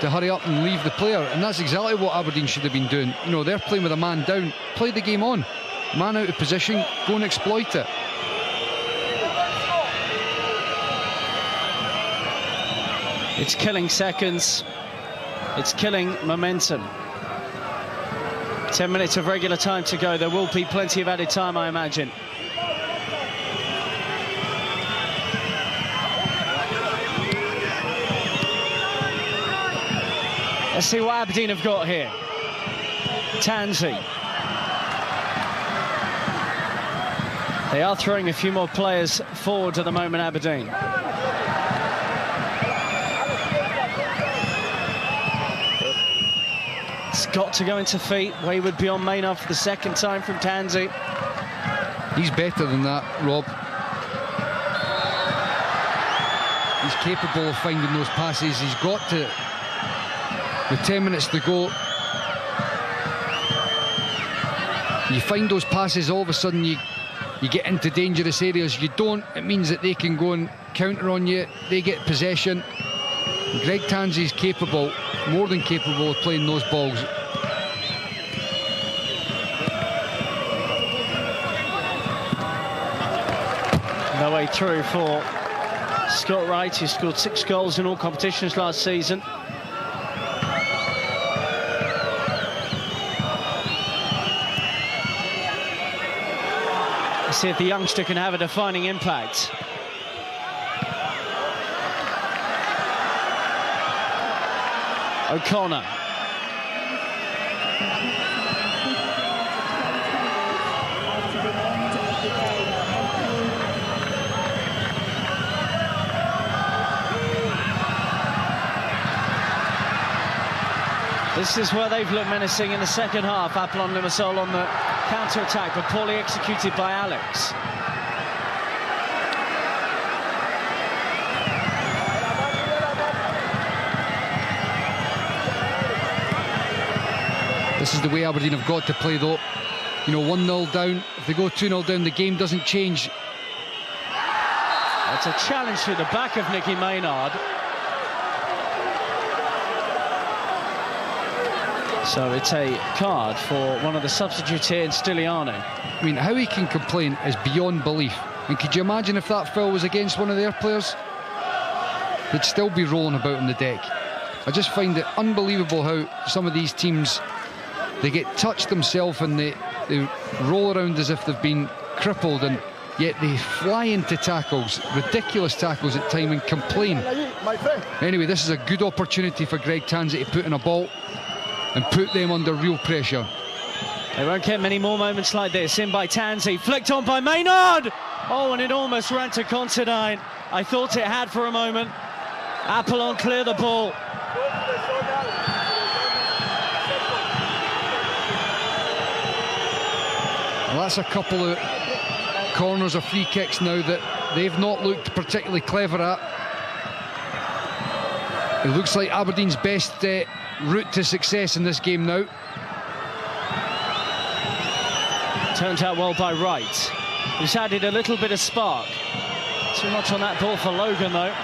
hurry up and leave the player, and that's exactly what Aberdeen should have been doing. You know, they're playing with a man down. Play the game on. Man out of position, go and exploit it. It's killing seconds. It's killing momentum. 10 minutes of regular time to go. There will be plenty of added time, I imagine. Let's see what Aberdeen have got here. Tansey. They are throwing a few more players forward at the moment, Aberdeen. It's got to go into feet. Wayward beyond Maynard for the second time from Tansey. He's better than that, Rob. He's capable of finding those passes. He's got to. With 10 minutes to go, you find those passes, all of a sudden you get into dangerous areas. You don't, it means that they can go and counter on you. They get possession. Greg Tansey's capable, more than capable, of playing those balls. No way through for Scott Wright, who scored 6 goals in all competitions last season. Let's see if the youngster can have a defining impact. O'Connor. This is where they've looked menacing in the second half. Apollon-Limassol on the counter-attack, but poorly executed by Alex. This is the way Aberdeen have got to play, though. You know, 1-0 down. If they go 2-0 down, the game doesn't change. It's a challenge through the back of Nicky Maynard. So it's a card for one of the substitutes here in Stiliano. I mean, how he can complain is beyond belief. And could you imagine if that foul was against one of their players? They'd still be rolling about on the deck. I just find it unbelievable how some of these teams, they get touched themselves and they roll around as if they've been crippled, and yet they fly into tackles, ridiculous tackles at time, and complain. Anyway, this is a good opportunity for Greg Tansey to put in a ball and put them under real pressure. They won't get many more moments like this. In by Tansey, flicked on by Maynard. Oh, and it almost ran to Considine. I thought it had for a moment. Apollon clear the ball. Well, that's a couple of corners or free kicks now that they've not looked particularly clever at. It looks like Aberdeen's best route to success in this game now. Turned out well by Wright, who's added a little bit of spark. Too much on that ball for Logan, though.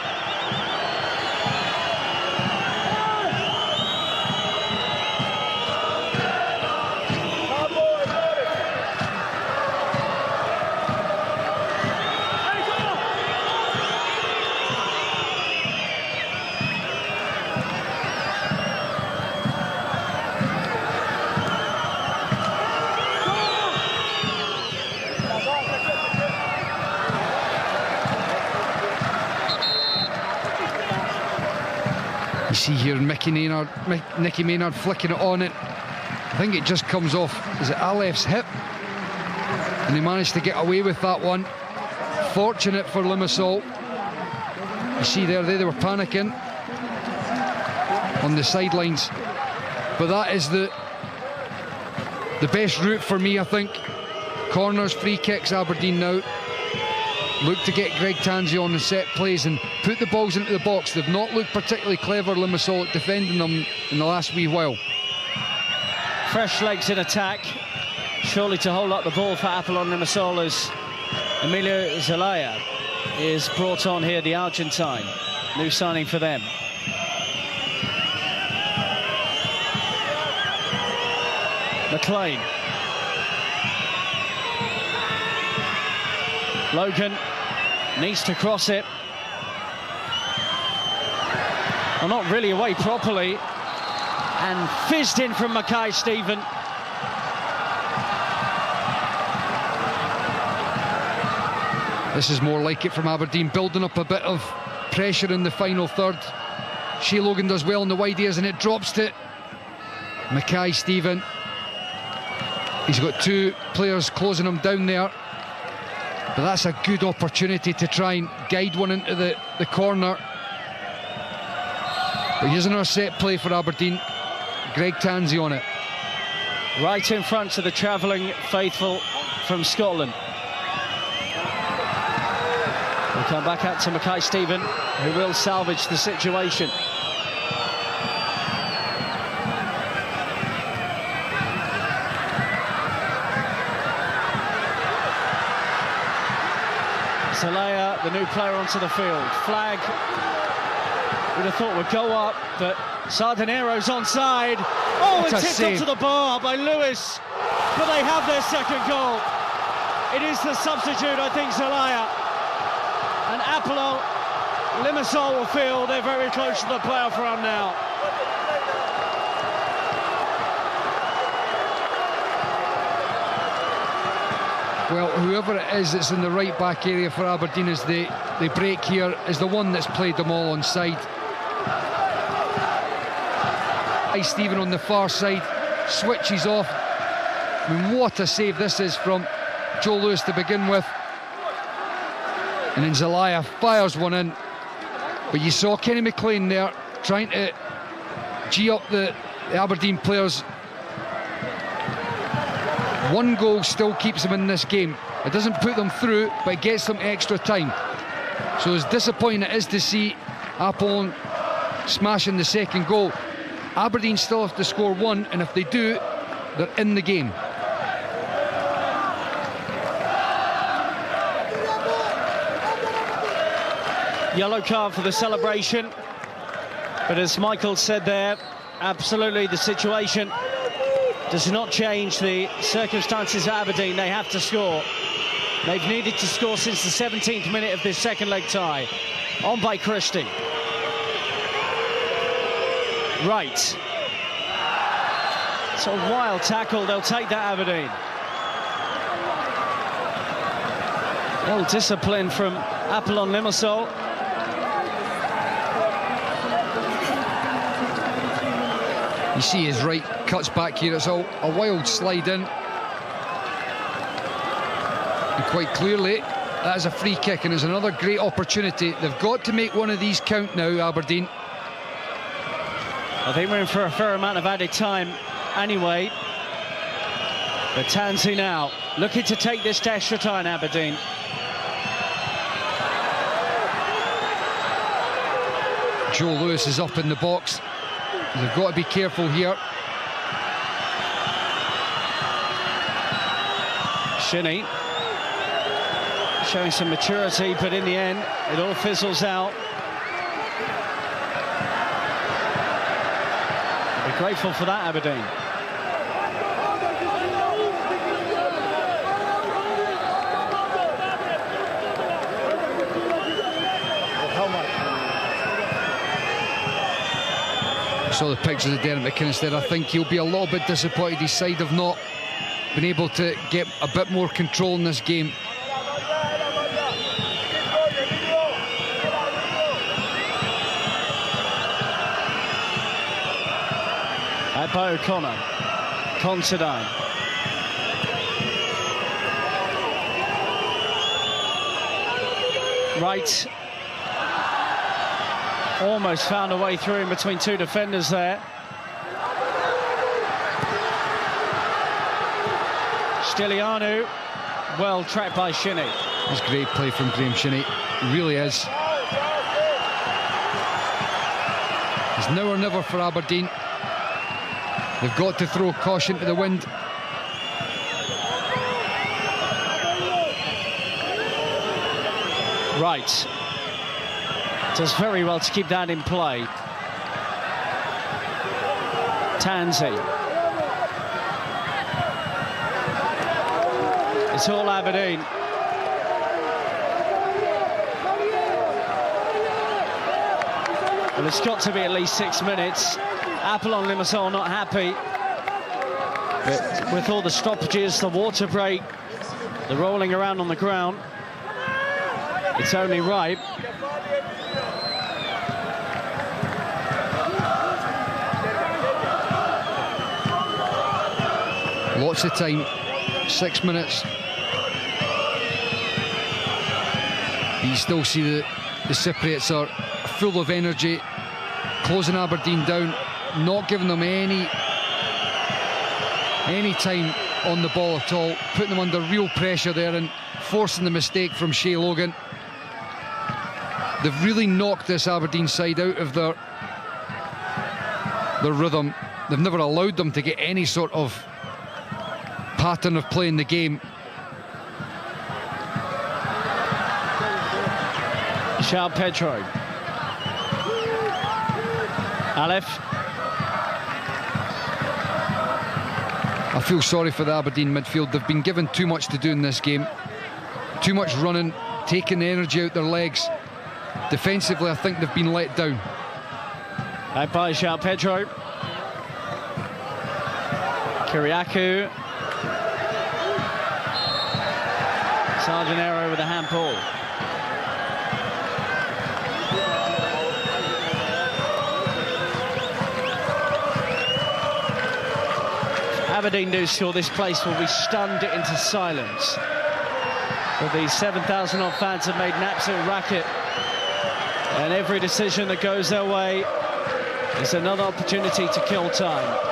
You see here Nicky Maynard flicking it on it. I think it just comes off, is it Alef's hip? And he managed to get away with that one. Fortunate for Limassol. You see there, they were panicking on the sidelines. But that is the best route for me, I think. Corners, free kicks, Aberdeen now look to get Greg Tansey on the set plays and put the balls into the box. They've not looked particularly clever, Limassol, at defending them in the last wee while. Fresh legs in attack, surely to hold up the ball for Apollon-Limassol as Emilio Zelaya is brought on here, the Argentine, new signing for them. McLean. Logan needs to cross it. Well, not really away properly. And fizzed in from Mackay-Steven. This is more like it from Aberdeen, building up a bit of pressure in the final third. Shea Logan does well in the wide areas and it drops to Mackay-Steven. He's got two players closing him down there. But that's a good opportunity to try and guide one into the corner. But here's another set play for Aberdeen. Greg Tansey on it. Right in front of the travelling faithful from Scotland. We'll come back out to Mackay-Steven, who will salvage the situation. Zelaya, the new player onto the field. Flag, we'd have thought would go up, but Sardiniero's onside. Oh, it's tipped onto the bar by Lewis, but they have their second goal. It is the substitute, I think, Zelaya. And Apollon-Limassol will feel they're very close to the playoff run now. Well, whoever it is that's in the right back area for Aberdeen as they break here is the one that's played them all onside. Stephen on the far side switches off. I mean, what a save this is from Joe Lewis to begin with. And then Zelaya fires one in. But you saw Kenny McLean there trying to gee up the Aberdeen players. One goal still keeps them in this game. It doesn't put them through, but it gets them extra time. So as disappointing it is to see Apollon smashing the second goal, Aberdeen still have to score one, and if they do, they're in the game. Yellow card for the celebration. But as Michael said there, absolutely the situation does not change the circumstances at Aberdeen. They have to score. They've needed to score since the 17th minute of this second leg tie. On by Christie. Right. It's a wild tackle. They'll take that, Aberdeen. Ill discipline from Apollon-Limassol. You see his right cuts back here. It's a wild slide in. And quite clearly, that is a free kick, and it's another great opportunity. They've got to make one of these count now, Aberdeen. I think we're in for a fair amount of added time anyway. But Tansey now looking to take this to extra time, Aberdeen. Joe Lewis is up in the box. They've got to be careful here. Shinnie showing some maturity, but in the end, it all fizzles out. We're grateful for that, Aberdeen. Saw the pictures of Derek McInnes there. I think he'll be a little bit disappointed his side have not been able to get a bit more control in this game. Out by O'Connor. Considine. Right. Almost found a way through in between two defenders there. Stilianu, well tracked by Shinnie. That's great play from Graham Shinnie, it really is. It's now or never for Aberdeen. They've got to throw caution to the wind. Right. Does very well to keep that in play. Tansey. It's all Aberdeen. Well, it's got to be at least 6 minutes. Apollon-Limassol not happy. But with all the stoppages, the water break, the rolling around on the ground, it's only right. Lots of time, 6 minutes. You still see the Cypriots are full of energy, closing Aberdeen down, not giving them any time on the ball at all, putting them under real pressure there and forcing the mistake from Shea Logan. They've really knocked this Aberdeen side out of their rhythm. They've never allowed them to get any sort of pattern of playing the game. Charles Pedro. Aleph. I feel sorry for the Aberdeen midfield. They've been given too much to do in this game. Too much running, taking the energy out their legs. Defensively, I think they've been let down. Out by Charles Pedro. Kiriakou. Sargenero with a handball. Aberdeen do score, this place will be stunned into silence. But these 7,000 odd fans have made an absolute racket, and every decision that goes their way is another opportunity to kill time.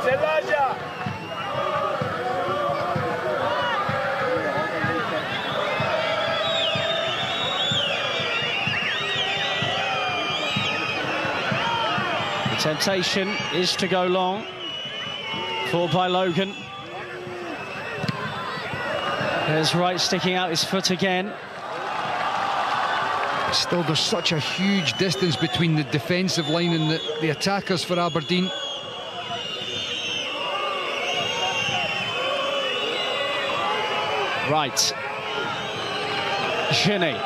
Zelaja! The temptation is to go long. Fought by Logan. There's Wright sticking out his foot again. Still, there's such a huge distance between the defensive line and the attackers for Aberdeen. Right. Shinnie.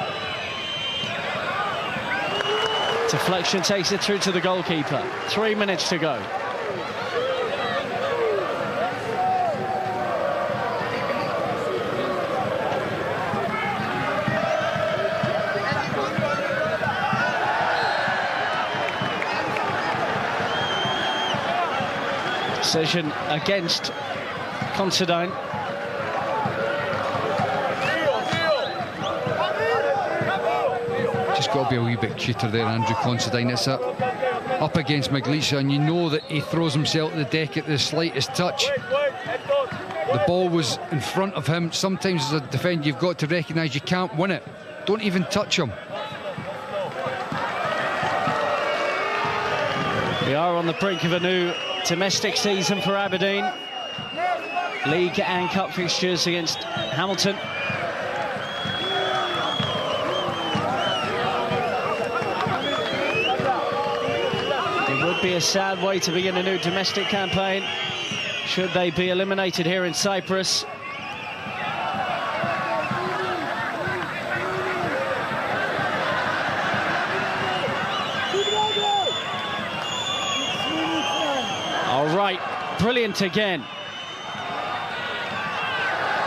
Deflection takes it through to the goalkeeper. 3 minutes to go. Decision against Considine. Just got to be a wee bit cuter there, Andrew Considine. It's up against Maglica, and you know that he throws himself at the deck at the slightest touch. The ball was in front of him. Sometimes as a defender you've got to recognise you can't win it. Don't even touch him. We are on the brink of a new domestic season for Aberdeen. League and Cup fixtures against Hamilton. It would be a sad way to begin a new domestic campaign should they be eliminated here in Cyprus. All right, brilliant again.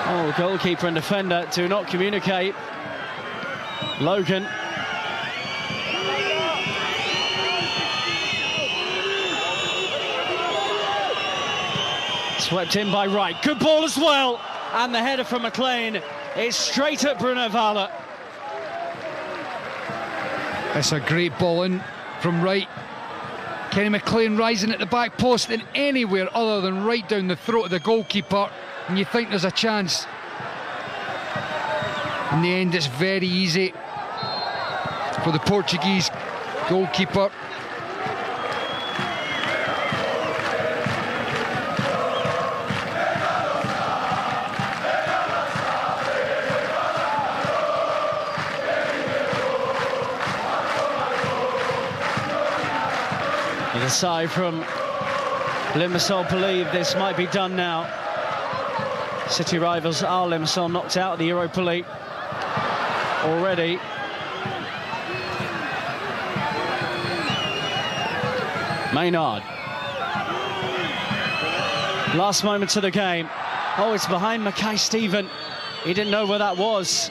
Oh, goalkeeper and defender do not communicate. Logan. Swept in by Wright. Good ball as well. And the header from McLean is straight at Bruno Valla. It's a great ball in from Wright. Kenny McLean rising at the back post and anywhere other than right down the throat of the goalkeeper, and you think there's a chance. In the end, it's very easy for the Portuguese goalkeeper. With a sigh from Limassol believe this might be done now. City rivals are Limassol, knocked out of the Europa League already. Maynard. Last moments of the game. Oh, it's behind Mackay Stephen. He didn't know where that was.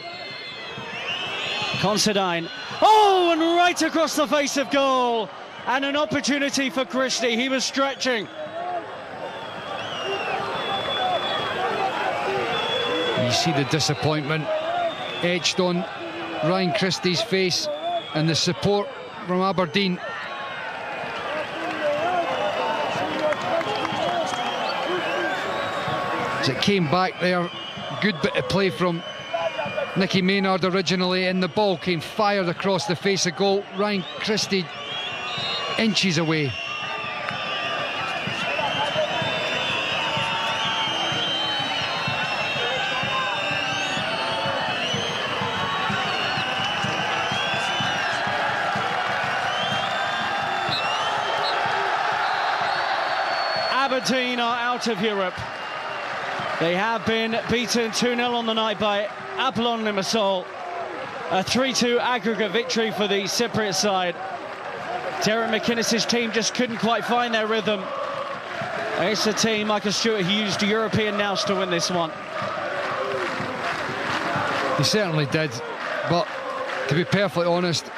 Considine. Oh, and right across the face of goal. And an opportunity for Christie. He was stretching. You see the disappointment etched on Ryan Christie's face, and the support from Aberdeen. As it came back there, good bit of play from Nicky Maynard originally, and the ball came fired across the face of goal. Ryan Christie inches away. Aberdeen are out of Europe. They have been beaten 2-0 on the night by Apollon-Limassol. A 3-2 aggregate victory for the Cypriot side. Derek McInnes's team just couldn't quite find their rhythm. It's a team, Michael Stewart, who used European nous to win this one. He certainly did, but to be perfectly honest,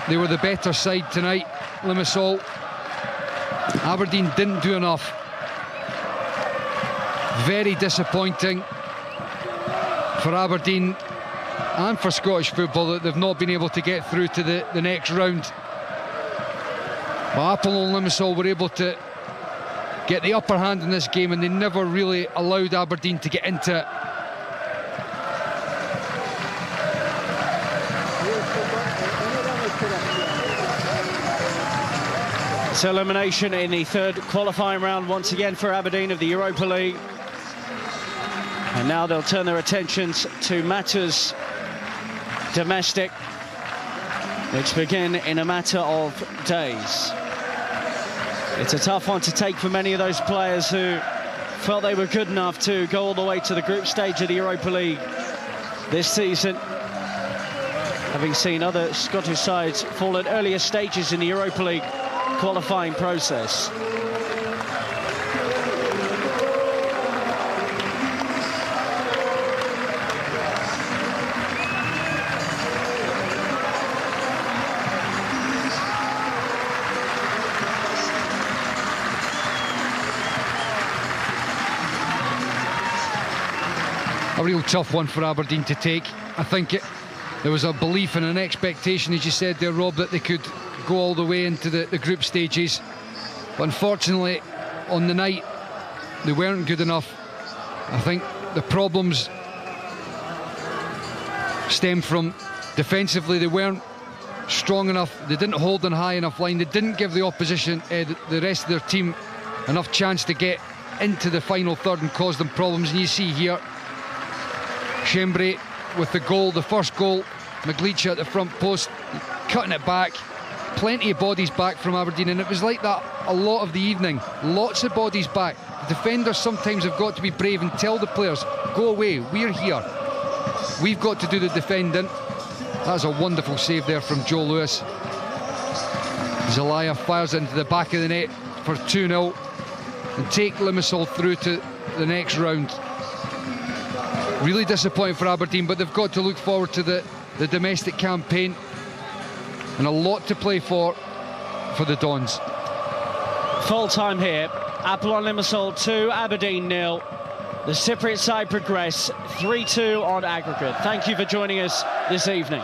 they were the better side tonight, Limassol. Aberdeen didn't do enough. Very disappointing for Aberdeen and for Scottish football that they've not been able to get through to the next round. But Apollon-Limassol were able to get the upper hand in this game, and they never really allowed Aberdeen to get into it. It's elimination in the third qualifying round once again for Aberdeen of the Europa League. And now they'll turn their attentions to matters domestic, which begin in a matter of days. It's a tough one to take for many of those players who felt they were good enough to go all the way to the group stage of the Europa League this season, having seen other Scottish sides fall at earlier stages in the Europa League qualifying process. a real tough one for Aberdeen to take. I think there was a belief and an expectation, as you said there, Rob, that they could go all the way into the group stages. But unfortunately, on the night, they weren't good enough. I think the problems stem from defensively. They weren't strong enough. They didn't hold on high enough line. They didn't give the opposition, the rest of their team, enough chance to get into the final third and cause them problems. And you see here, Skembri with the goal, the first goal, Maglica at the front post, cutting it back. Plenty of bodies back from Aberdeen, and it was like that a lot of the evening. Lots of bodies back. The defenders sometimes have got to be brave and tell the players, go away, we're here. We've got to do the defending. That's a wonderful save there from Joe Lewis. Zelaia fires into the back of the net for 2-0 and take Limassol through to the next round. Really disappointing for Aberdeen, but they've got to look forward to the domestic campaign, and a lot to play for the Dons. Full time here. Apollon-Limassol 2, Aberdeen 0. The Cypriot side progress 3-2 on aggregate. Thank you for joining us this evening.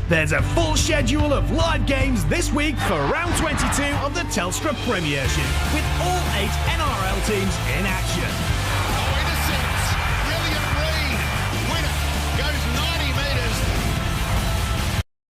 There's a full schedule of live games this week for round 22 of the Telstra Premiership, with all 8 NRL teams in action.